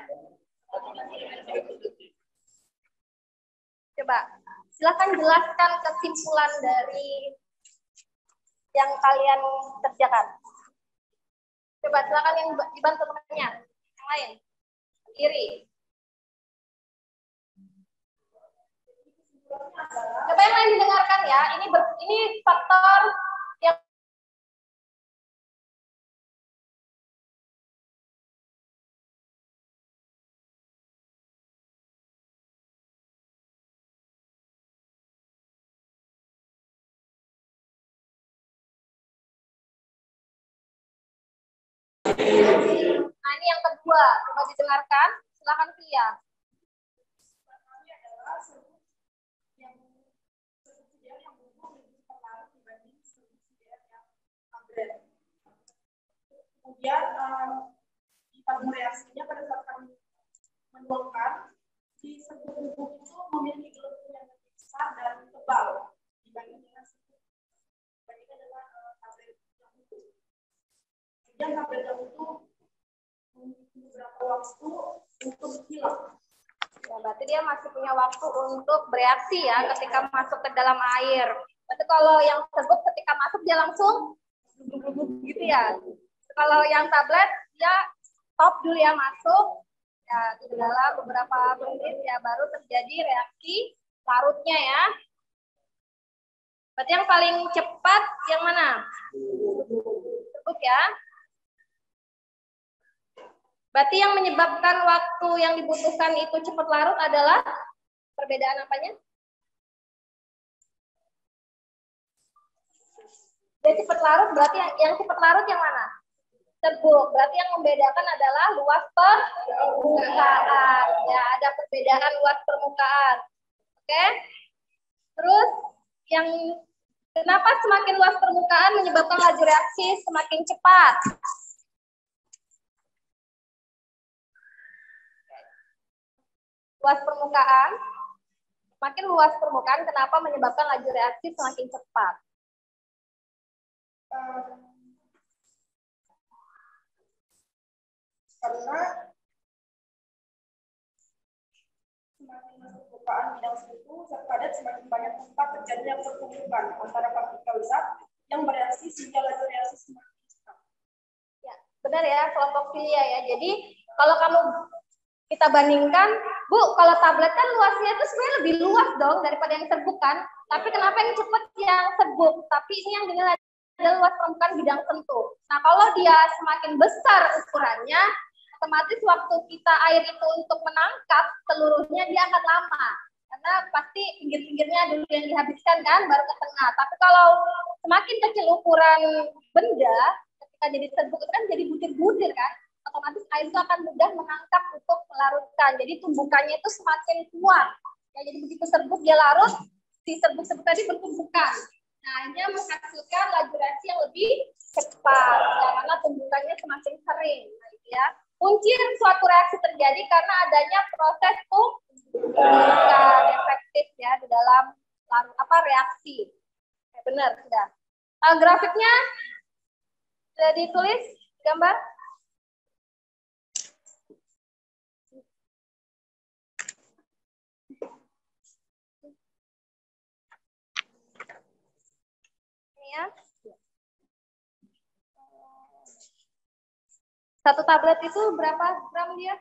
Coba, silakan jelaskan kesimpulan dari yang kalian kerjakan. Coba silakan yang dibantu temannya, yang lain. Kiri. Coba yang lain didengarkan ya. Ini faktor yang nah, ini yang kedua. Coba didengarkan. Silakan Via. Kemudian kita reaksinya pada saat kami menuangkan di serbuk bubuk itu memiliki gelembung yang lebih besar dan tebal dibanding dengan serbuk dibandingkan dengan tablet yang utuh. Kemudian tablet yang utuh memiliki beberapa waktu untuk hilang. Ya, berarti dia masih punya waktu untuk bereaksi ya ketika masuk ke dalam air. Berarti kalau yang serbuk ketika masuk dia langsung gitu ya. Kalau yang tablet dia stop dulu ya masuk. Ya, di dalam beberapa menit ya baru terjadi reaksi larutnya ya. Berarti yang paling cepat yang mana? Serbuk ya. Berarti yang menyebabkan waktu yang dibutuhkan itu cepat larut adalah perbedaan apanya? Dia cepat larut, berarti yang cepat larut yang mana? Serbuk. Berarti yang membedakan adalah luas permukaan. Ya, ada perbedaan luas permukaan. Oke? Terus yang kenapa semakin luas permukaan menyebabkan laju reaksi semakin cepat? Luas permukaan, semakin luas permukaan, kenapa menyebabkan laju reaksi semakin cepat? Karena semakin masuk permukaan bidang suhu terkadang semakin banyak tempat terjadinya pertumbukan antara partikel zat yang bereaksi sehingga laju reaksi semakin cepat. Ya, benar ya, kelompok Filia ya. Jadi kalau kita bandingkan, Bu, kalau tablet kan luasnya itu sebenarnya lebih luas dong daripada yang serbuk kan. Tapi kenapa yang cepat yang serbuk? Tapi ini yang dinilai adalah luas permukaan bidang sentuh. Nah, kalau dia semakin besar ukurannya, otomatis waktu kita air itu untuk menangkap seluruhnya dia akan lama. Karena pasti pinggir-pinggirnya dulu yang dihabiskan kan, baru ke tengah. Tapi kalau semakin kecil ukuran benda, ketika jadi serbuk itu kan jadi butir-butir kan, otomatis air itu akan mudah menangkap untuk melarutkan. Jadi tumbukannya itu semakin kuat. Ya, jadi begitu serbuk dia larut, si serbuk-serbuk tadi bertumbukan. Nah, akhirnya menghasilkan laju reaksi yang lebih cepat, ya, karena tumbukannya semakin sering. Nah, itu ya. Kunci suatu reaksi terjadi karena adanya proses tumbukan efektif ya di dalam reaksi. Ya, benar sudah. Grafiknya sudah ditulis gambar. Ya. Satu tablet itu berapa gram dia?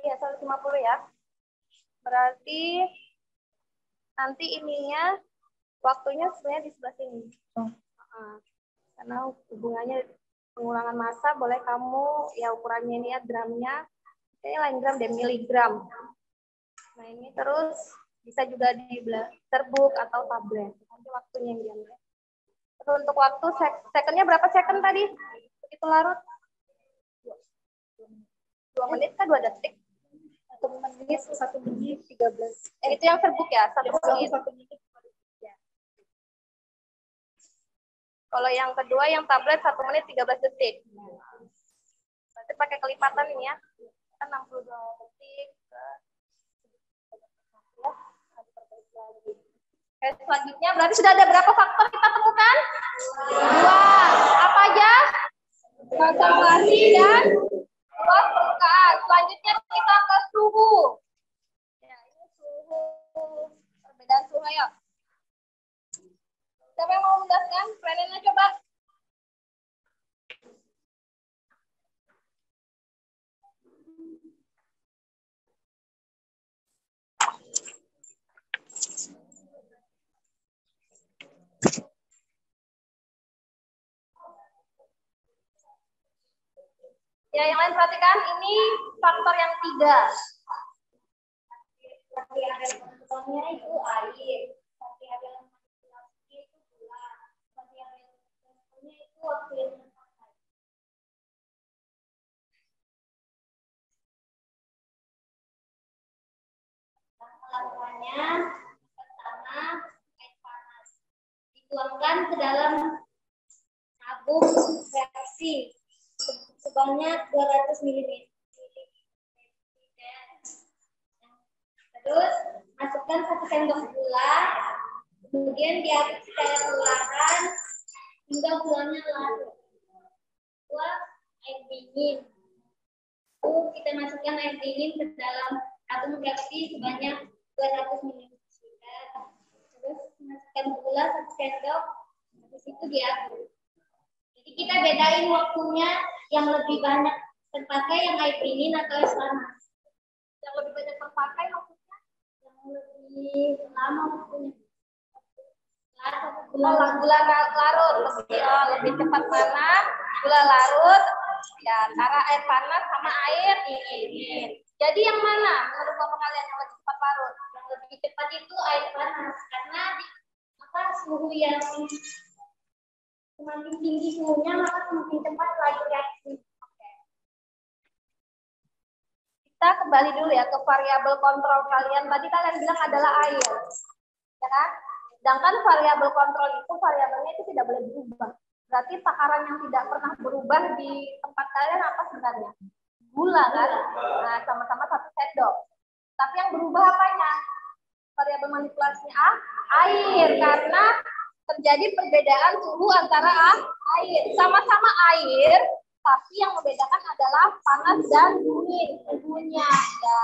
Iya, 150 ya. Berarti nanti ininya waktunya sebenarnya di sebelah sini. Karena hubungannya pengurangan massa, boleh kamu ya ukurannya ini ya gramnya. Kayaknya lain gram deh, miligram. Nah ini terus Bisa juga di boosterbook atau tablet. Nanti waktunya yang diambil. Terus untuk waktu secondnya berapa second tadi? Itu larut? 2 menit kan 2 detik. 1 menit 13. Itu yang serbuk ya? 1 menit. Ya. Kalau yang kedua yang tablet 1 menit 13 detik. Berarti pakai kelipatan ini ya. Kan 62 detik ke Oke, selanjutnya berarti sudah ada berapa faktor kita temukan? 2. Apa aja? Konsentrasi dan luas permukaan. Selanjutnya kita ke suhu. Ya, ini suhu. Perbedaan suhu ayo. Siapa yang mau menjelaskan? Renena coba. Ya, yang lain perhatikan, ini faktor yang 3. Seperti ada contohnya itu air, seperti ada manipulasi itu gula, seperti ada contohnya itu waktu yang terpakai. Lakukannya pertama air panas dituangkan ke dalam tabung reaksi sebanyak 200 ml. Terus masukkan 1 sendok gula, kemudian diaduk secara perlahan hingga gulanya larut. Tuang air dingin. Lalu kita masukkan air dingin ke dalam tabung reaksi sebanyak 200 ml. Terus masukkan gula 1 sendok, habis itu diaduk. Jadi kita bedain waktunya yang lebih banyak terpakai yang air dingin atau es panas. Yang lebih banyak terpakai maksudnya yang lebih lama waktunya. Gula larut lebih cepat mana? Gula larut ya antara air panas sama air dingin. Jadi yang mana menurut Bapak kalian yang lebih cepat larut? Yang lebih cepat itu air panas karena suhu yang semakin tinggi suhunya maka semakin cepat laju reaksi. Oke. Kita kembali dulu ya ke variabel kontrol kalian. Tadi kalian bilang adalah air, ya kan? Sedangkan variabel kontrol itu variabelnya itu tidak boleh berubah. Berarti takaran yang tidak pernah berubah di tempat kalian apa sebenarnya? Gula kan? Nah, sama-sama 1 sendok. Tapi yang berubah apanya? Variabel manipulasinya air karena terjadi perbedaan suhu antara air. Sama-sama air, tapi yang membedakan adalah panas dan dingin suhunya. Ya.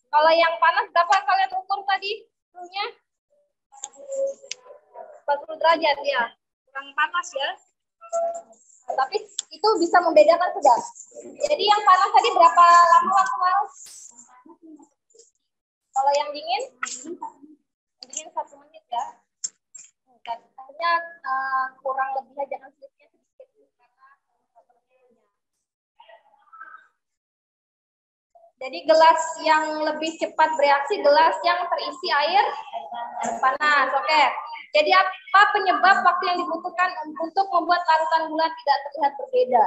Kalau yang panas berapa kalian ukur tadi suhunya? 40 derajat ya. Kurang panas ya. Tapi itu bisa membedakan sudah. Jadi yang panas tadi berapa lama waktu larut? Kalau yang dingin? Dingin 1 menit ya. Hanya kurang lebih jangan sedikit karena jadi gelas yang lebih cepat bereaksi gelas yang terisi air panas. Oke. Jadi apa penyebab waktu yang dibutuhkan untuk membuat larutan gula tidak terlihat berbeda?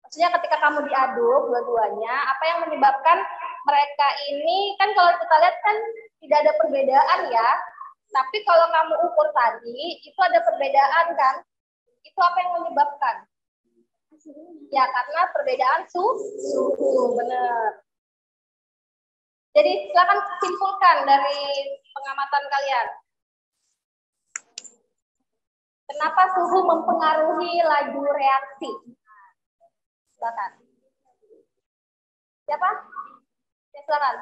Maksudnya ketika kamu diaduk dua-duanya, apa yang menyebabkan mereka ini kan kalau kita lihat kan tidak ada perbedaan ya. Tapi kalau kamu ukur tadi, itu ada perbedaan kan? Itu apa yang menyebabkan? Ya, karena perbedaan suhu, benar. Jadi silakan simpulkan dari pengamatan kalian. Kenapa suhu mempengaruhi laju reaksi? Silakan. Siapa? Ya, silakan.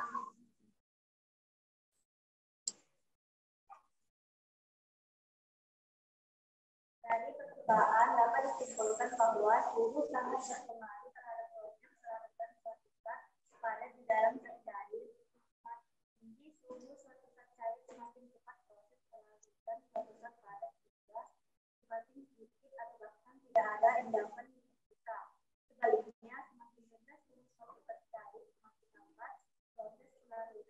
Dari percobaan dapat disimpulkan bahwa suhu sangat berpengaruh terhadap proses larutan suatu zat pada di dalam terjadi. Tinggi suhu suatu zat cair semakin cepat proses pelarutan suatu zat pada juga semakin sedikit atau bahkan tidak ada endapan di kita. Sebaliknya semakin rendah suhu suatu zat cair semakin lambat proses pelarutan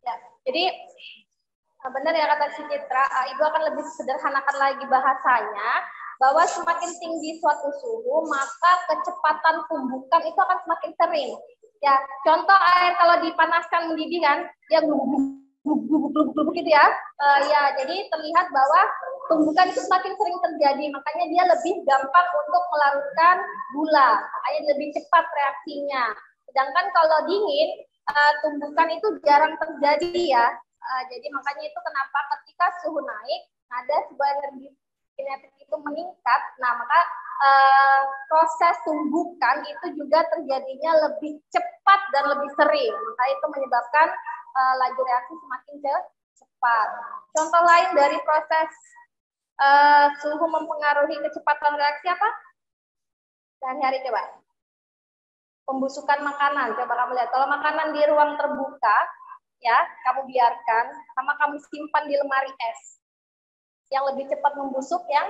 Ya, jadi benar ya kata si Citra, Ibu akan lebih sederhanakan lagi bahasanya, bahwa semakin tinggi suatu suhu, maka kecepatan tumbukan itu akan semakin sering. Ya, contoh air kalau dipanaskan mendidih kan, dia glubuk gitu ya. Ya, jadi terlihat bahwa tumbukan itu semakin sering terjadi, makanya dia lebih gampang untuk melarutkan gula, makanya lebih cepat reaksinya. Sedangkan kalau dingin, tumbukan itu jarang terjadi ya. Jadi makanya itu kenapa ketika suhu naik, ada sebuah energi kinetik itu meningkat, nah maka proses tumbukan itu juga terjadinya lebih cepat dan lebih sering. Maka itu menyebabkan laju reaksi semakin cepat. Contoh lain dari proses suhu mempengaruhi kecepatan reaksi apa? Sehari-hari coba. Pembusukan makanan. Coba kamu lihat. Kalau makanan di ruang terbuka, ya kamu biarkan, sama kamu simpan di lemari es. Yang lebih cepat membusuk yang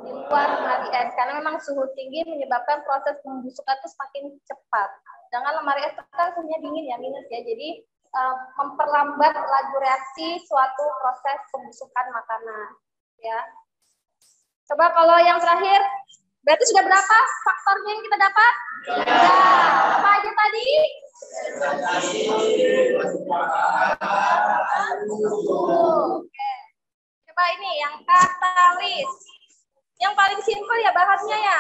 di luar lemari es. Karena memang suhu tinggi menyebabkan proses pembusukan itu semakin cepat. Sedangkan lemari es kan suhunya dingin ya, minus ya. Jadi memperlambat laju reaksi suatu proses pembusukan makanan. Ya. Coba kalau yang terakhir, berarti sudah berapa faktornya yang kita dapat? Ya. Apa aja tadi? Oke. Coba ini yang katalis. Yang paling simpel ya bahasnya ya.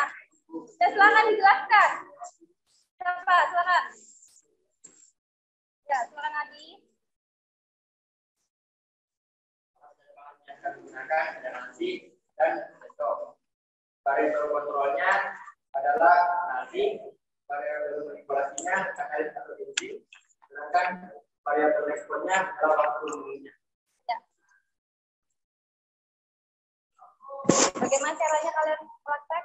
Dan silakan dijelaskan. Coba, silakan. Ya, silakan Adi. Yang digunakan ada nasi dan sendok. Variabel kontrolnya adalah nasi, variabel manipulasinya katalis atau enzim, sedangkan variabel responnya adalah waktu menunggunya. Ya. Bagaimana caranya kalian praktek?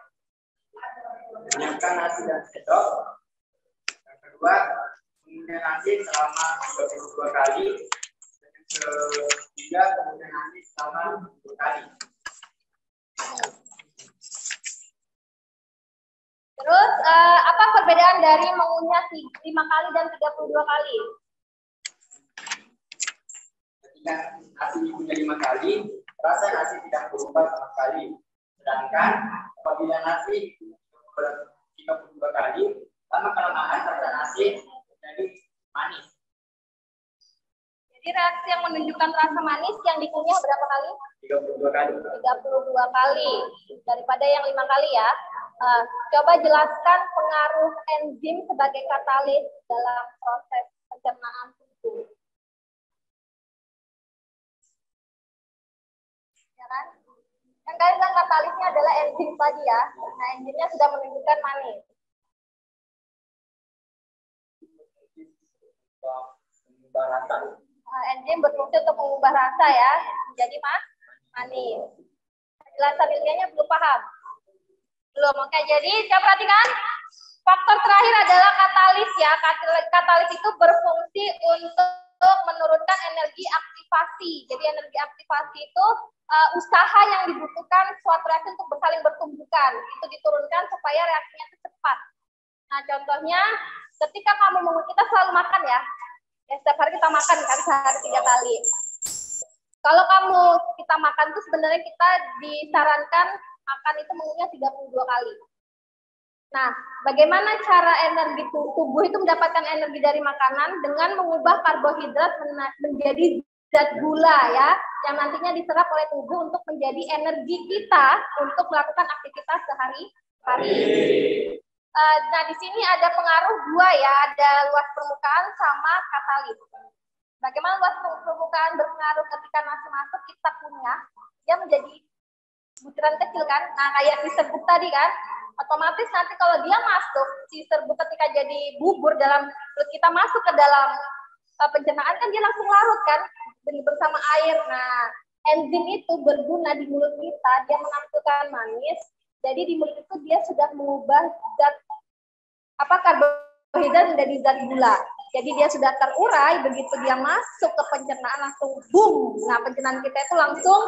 Menyiapkan nasi dan sendok. Yang kedua, mengunyah nasi selama 32 kali. Yang ketiga, mengunyah nasi selama 10 kali. Terus, apa perbedaan dari mengunyah 5 kali dan 32 kali? Ketika nasi dikunyah 5 kali, rasa nasi tidak berubah sama sekali. Sedangkan apabila nasi 32 kali, lama kelamaan rasa nasi menjadi manis. Jadi reaksi yang menunjukkan rasa manis yang dikunyah berapa kali? 32 kali. 32 kali. Daripada yang 5 kali ya. Coba jelaskan pengaruh enzim sebagai katalis dalam proses pencernaan tubuh. Ya kan? Kan kalian bilang katalisnya adalah enzim tadi ya. Nah, enzimnya sudah menunjukkan manis. Enzim berfungsi untuk mengubah rasa ya menjadi manis. Penjelasan ilmiahnya belum paham? Belum. Oke, jadi coba perhatikan. Faktor terakhir adalah katalis ya. Katalis itu berfungsi untuk menurunkan energi aktivasi. Jadi energi aktivasi itu usaha yang dibutuhkan suatu reaksi untuk saling bertumbukan. Itu diturunkan supaya reaksinya itu cepat. Nah, contohnya ketika kita selalu makan ya. Ya, setiap hari kita makan kan sehari 3 kali. Kalau kita makan tuh sebenarnya kita disarankan makan itu mengunyah 32 kali. Nah, bagaimana cara energi tubuh itu mendapatkan energi dari makanan dengan mengubah karbohidrat menjadi zat gula ya, yang nantinya diserap oleh tubuh untuk menjadi energi kita untuk melakukan aktivitas sehari-hari. Nah, di sini ada pengaruh dua ya, ada luas permukaan sama katalis. Bagaimana luas permukaan berpengaruh ketika nasi masuk kita kunyah, dia menjadi butiran kecil kan, nah kayak si serbuk tadi kan, otomatis nanti kalau dia masuk, si serbuk ketika jadi bubur dalam mulut kita masuk ke dalam pencernaan kan dia langsung larut kan, bersama air. Nah, enzim itu berguna di mulut kita, dia menampilkan manis, jadi di mulut itu dia sudah mengubah zat karbohidrat menjadi zat gula. Jadi dia sudah terurai, begitu dia masuk ke pencernaan langsung boom. Nah, pencernaan kita itu langsung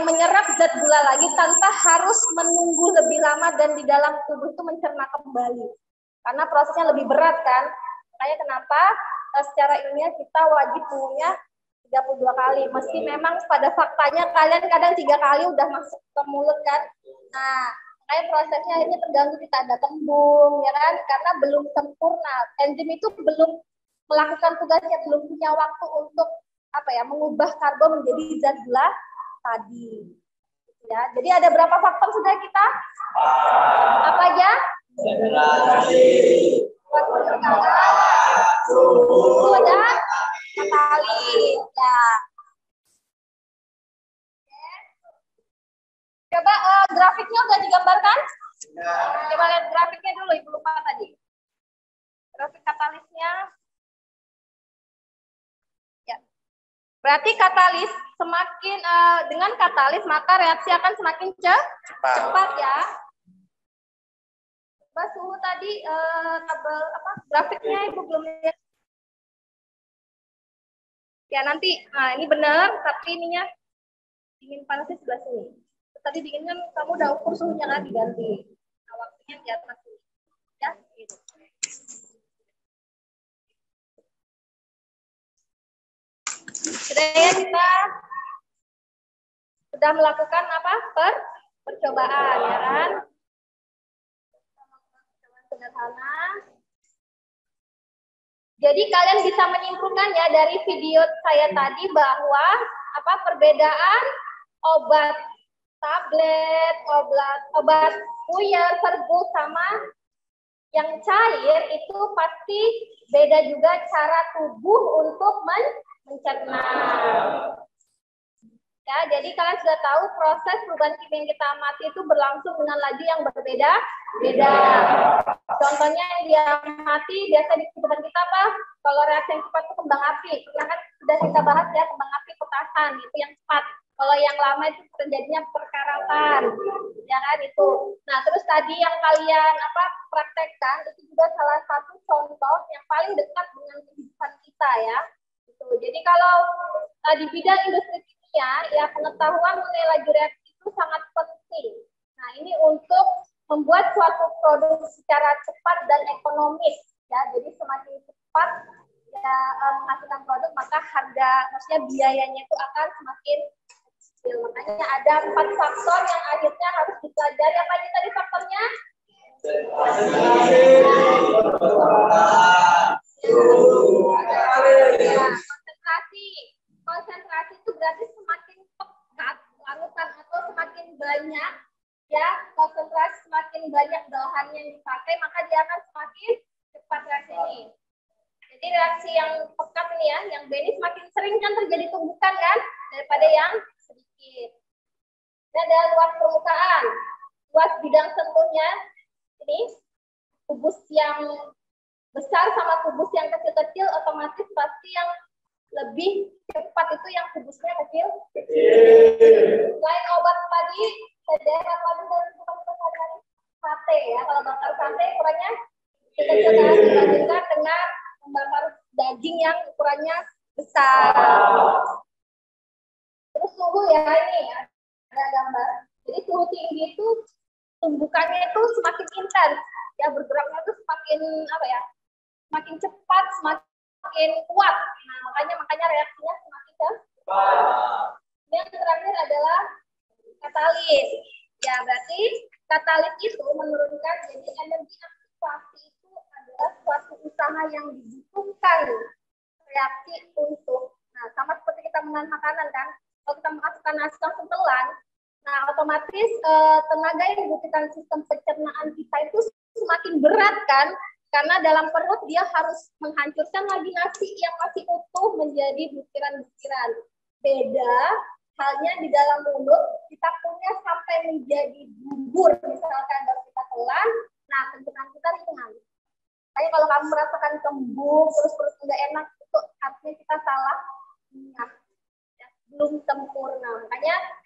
menyerap zat gula lagi tanpa harus menunggu lebih lama dan di dalam tubuh itu mencerna kembali. Karena prosesnya lebih berat kan. Makanya kenapa secara ilmiah kita wajib punya 32 kali. Meski memang pada faktanya kalian kadang 3 kali udah masuk ke mulut kan. Nah, kayak prosesnya ini terganggu, kita ada kembung, ya kan? Karena belum sempurna. Enzim itu belum melakukan tugasnya, belum punya waktu untuk mengubah karbon menjadi zat gula tadi. Ya, jadi ada berapa faktor sudah kita? Apa aja? Suhu dan katalis. Ya. Coba grafiknya udah digambarkan? Coba lihat grafiknya dulu, Ibu lupa tadi. Grafik katalisnya. Ya. Berarti katalis semakin dengan katalis maka reaksi akan semakin cepat ya. Coba suhu tadi tabel grafiknya Ibu belum lihat. Ya nanti, nah ini benar, tapi ininya dingin panasnya sebelah sini. Tadi dingin kan kamu udah ukur suhunya kan diganti. Nah waktunya di atas sini. Ya, gitu. Sudah ya, kita sudah melakukan percobaan ya kan? Sederhana. Jadi kalian bisa menyimpulkan ya dari video saya tadi bahwa perbedaan obat tablet, obat puyer, serbuk sama yang cair itu pasti beda juga cara tubuh untuk mencerna. Ya, jadi kalian sudah tahu proses perubahan kimia yang kita amati itu berlangsung dengan laju yang berbeda-beda. Contohnya yang diamati biasa di kehidupan kita apa? Kalau reaksi yang cepat itu kembang api. Karena kan sudah kita bahas ya, kembang api petasan itu yang cepat. Kalau yang lama itu terjadinya perkaratan. Ya kan itu. Nah, terus tadi yang kalian praktekkan itu juga salah satu contoh yang paling dekat dengan kehidupan kita ya. Gitu. Jadi kalau di bidang industri ya pengetahuan mengenai laju reaksi itu sangat penting. Nah, ini untuk membuat suatu produk secara cepat dan ekonomis ya. Jadi semakin cepat ya menghasilkan produk, maka maksudnya biayanya itu akan semakin kecil. Makanya ada 4 faktor yang akhirnya harus dipelajari. Apa aja tadi faktornya? Konsentrasi itu berarti semakin pekat larutan atau semakin banyak ya konsentrasi, semakin banyak bahan yang dipakai maka dia akan semakin cepat reaksi ini. Jadi reaksi yang pekat ini ya, yang B ini semakin sering kan terjadi tumbukan kan daripada yang sedikit. Dan ada luas permukaan, luas bidang sentuhnya ini kubus yang besar sama kubus yang kecil-kecil otomatis pasti yang lebih cepat itu yang kubusnya kecil. Selain obat tadi, sederet apa dari sate ya. Kalau bakar sate ukurannya kecil dibandingkan dengan membakar daging yang ukurannya besar. Terus suhu ya ini ada gambar. Jadi suhu tinggi itu tumbukannya itu semakin intens ya, bergeraknya itu semakin semakin cepat, semakin kuat. Nah, makanya reaksinya semakin cepat. Yang terakhir adalah katalis. Ya, berarti katalis itu menurunkan, jadi energi aktivasi itu adalah suatu usaha yang dibutuhkan reaksi untuk. Nah, sama seperti kita menahan makanan kan. Kalau kita masukkan nasi langsung telan, nah otomatis tenaga yang dibutuhkan sistem pencernaan kita itu semakin berat kan. Karena dalam perut dia harus menghancurkan lagi nasi yang masih utuh menjadi butiran-butiran. Beda halnya di dalam mulut, kita punya sampai menjadi bubur, misalkan baru kita telan, nah pencernaan kita ringan. Kayak kalau kamu merasakan kembung, terus perut nggak enak, itu artinya kita salah minyak, ya, belum sempurna. Makanya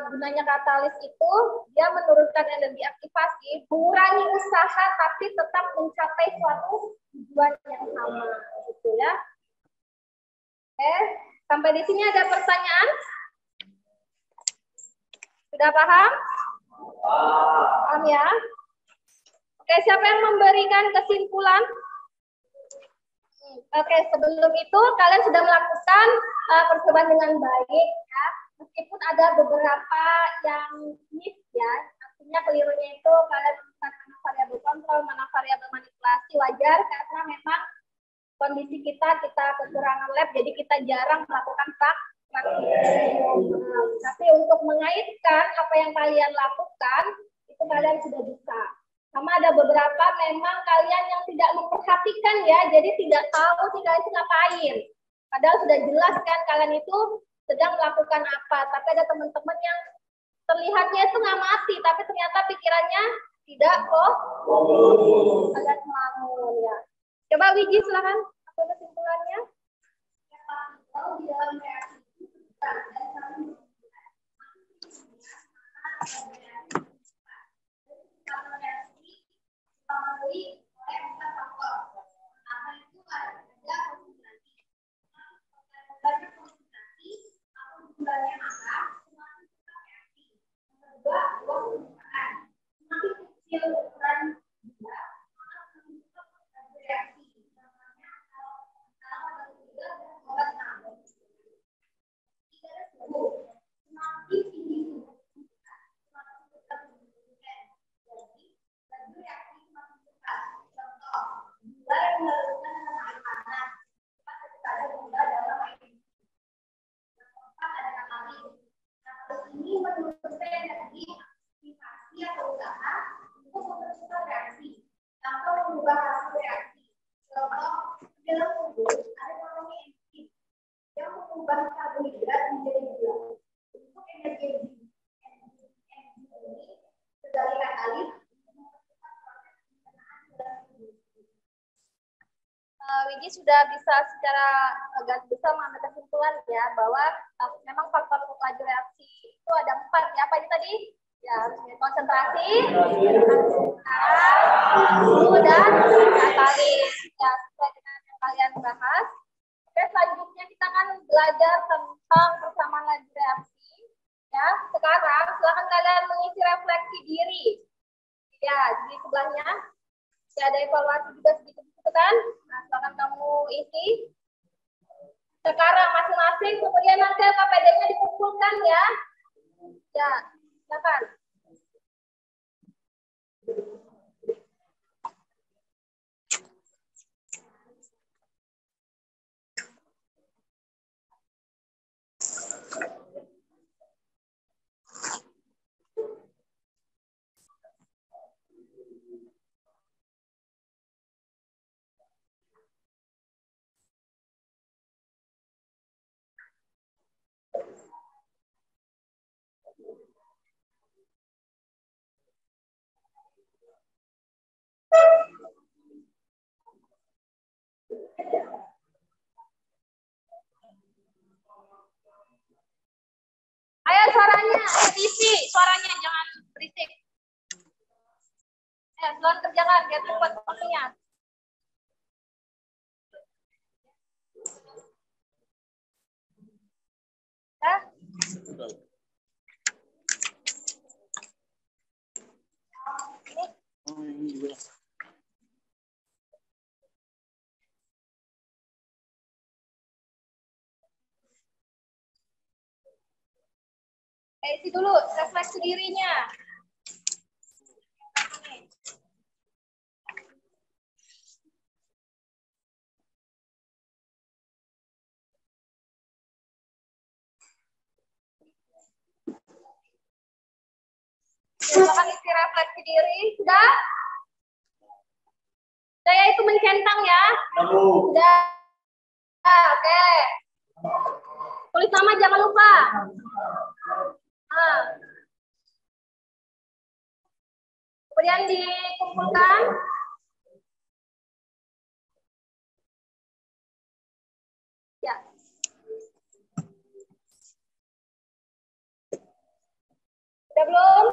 gunanya katalis itu dia menurunkan energi aktivasi, mengurangi usaha tapi tetap mencapai suatu tujuan yang sama, gitu ya. Oke, sampai di sini ada pertanyaan? Sudah paham? Paham ya? Oke, siapa yang memberikan kesimpulan? Oke, sebelum itu kalian sudah melakukan percobaan dengan baik ya. Meskipun ada beberapa yang miss ya, artinya kelirunya itu kalian menemukan mana variabel kontrol, mana variabel manipulasi, wajar karena memang kondisi kita kekurangan lab, jadi kita jarang melakukan praktik. Tapi untuk mengaitkan apa yang kalian lakukan, itu kalian sudah bisa. Sama ada beberapa memang kalian yang tidak memperhatikan ya, jadi tidak tahu sih kalian itu ngapain. Padahal sudah jelas kan kalian itu sedang melakukan apa. Tapi ada teman-teman yang terlihatnya itu ngamati, tapi ternyata pikirannya tidak kok. Agak ngelamun ya. Coba Wiji silakan, apa kesimpulannya? Kalau di dalam reaksi itu Wiji sudah bisa secara garis besar mengambil kesimpulan ya bahwa memang faktor laju reaksi itu ada 4 ya. Apa ini tadi? Ya, konsentrasi, dan katalis. Ya, sesuai dengan yang kalian bahas. Oke, selanjutnya kita akan belajar tentang persamaan laju reaksi. Ya, sekarang silakan kalian mengisi refleksi diri. Ya, di sebelahnya. Ya, ada evaluasi juga sedikit kan? Nah, silakan kamu isi. Sekarang masing-masing, kemudian nanti KPD-nya dikumpulkan ya. Ya, silakan. Ayo suaranya, isi suaranya, jangan berisik. Silakan kerjakan, biar cepat waktunya. Ya. Isi dulu refleksi dirinya. Silakan isi refleksi diri. Sudah? Saya itu mencentang ya. Sudah. Oke. Tulis nama jangan lupa. Kemudian dikumpulkan. Ya. Sudah belum?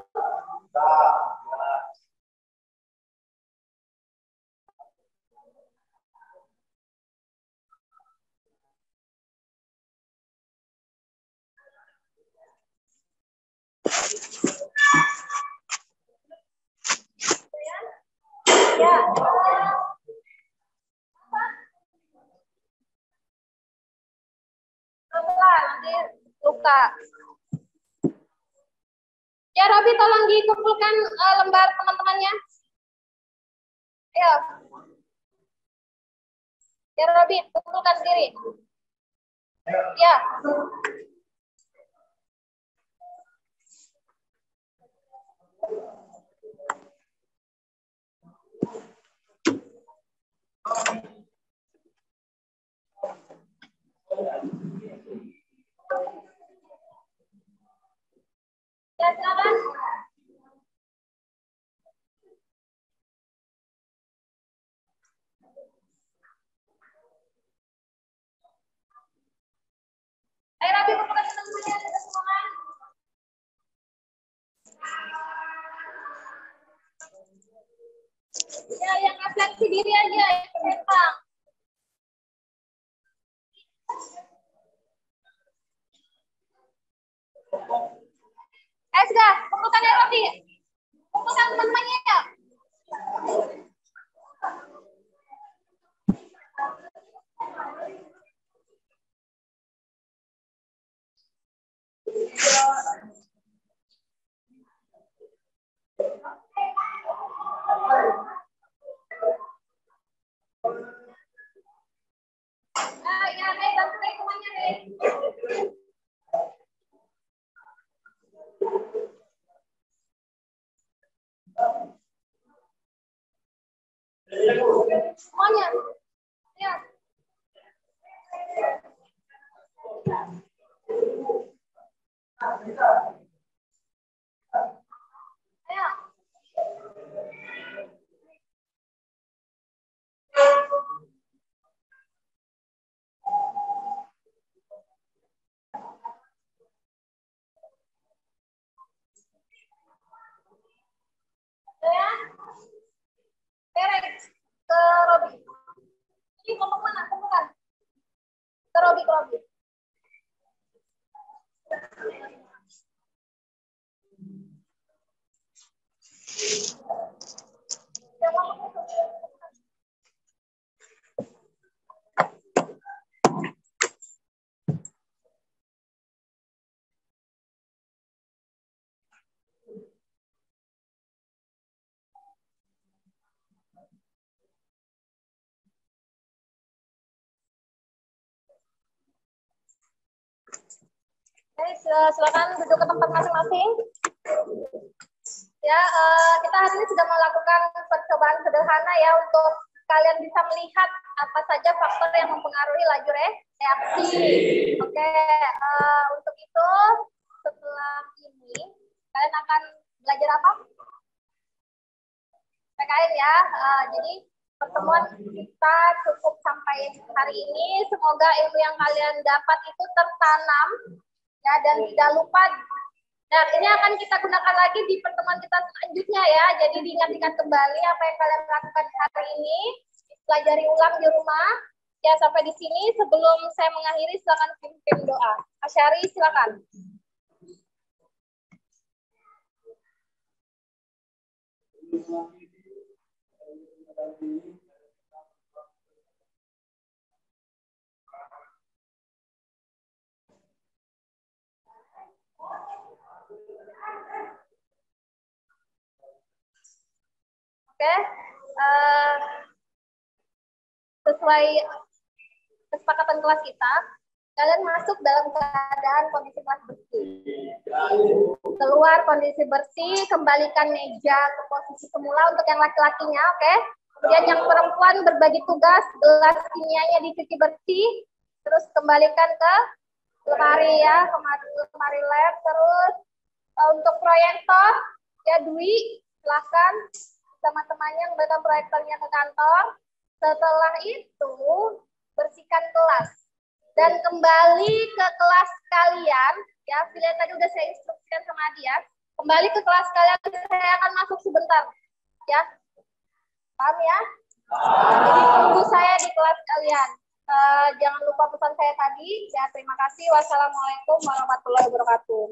Ya. di luka. Ya, Robi tolong dikumpulkan lembar teman-temannya. Ayo. Ya, Robi, kumpulkan sendiri. Ya. Ya, silakan. Ayo, Robi, kumpulkan teman-temannya ada semua. Ya, yang refleksi diri aja, yang ketang. Sudah, kumpulkan ya, Robi. Kumpulkan teman-temannya ya. Ya, bantu semuanya deh. Semuanya. Ya. Ayo. Ya. Beres. Ke Robi. Ini kelompok mana? Kumpulkan. Ke Robi, ke Robi. Silakan duduk ke tempat masing-masing. Ya, kita hari ini sudah melakukan percobaan sederhana ya untuk kalian bisa melihat apa saja faktor yang mempengaruhi laju reaksi. Oke, untuk itu setelah ini kalian akan belajar apa? PKN ya. Jadi pertemuan kita cukup sampai hari ini. Semoga ilmu yang kalian dapat itu tertanam ya dan tidak lupa. Nah, ini akan kita gunakan lagi di pertemuan kita selanjutnya ya. Jadi diingat-ingat kembali apa yang kalian lakukan hari ini, pelajari ulang di rumah. Ya, sampai di sini. Sebelum saya mengakhiri, silakan pimpin doa. Asyari, silakan. Oke, sesuai kesepakatan kelas kita, kalian masuk dalam keadaan kondisi kelas bersih. Keluar kondisi bersih, kembalikan meja ke posisi semula untuk yang laki-lakinya, oke? Kemudian yang perempuan berbagi tugas, gelas kimianya dicuci bersih, terus kembalikan ke lemari ya, lemari lab. Terus untuk proyektor, ya Dwi, silakan sama temannya memberikan proyektornya ke kantor. Setelah itu bersihkan kelas dan kembali ke kelas kalian ya. Bila tadi udah saya instruksikan sama dia, kembali ke kelas kalian. Saya akan masuk sebentar ya, paham ya? Jadi tunggu saya di kelas kalian. Jangan lupa pesan saya tadi ya. Terima kasih. Wassalamualaikum warahmatullahi wabarakatuh.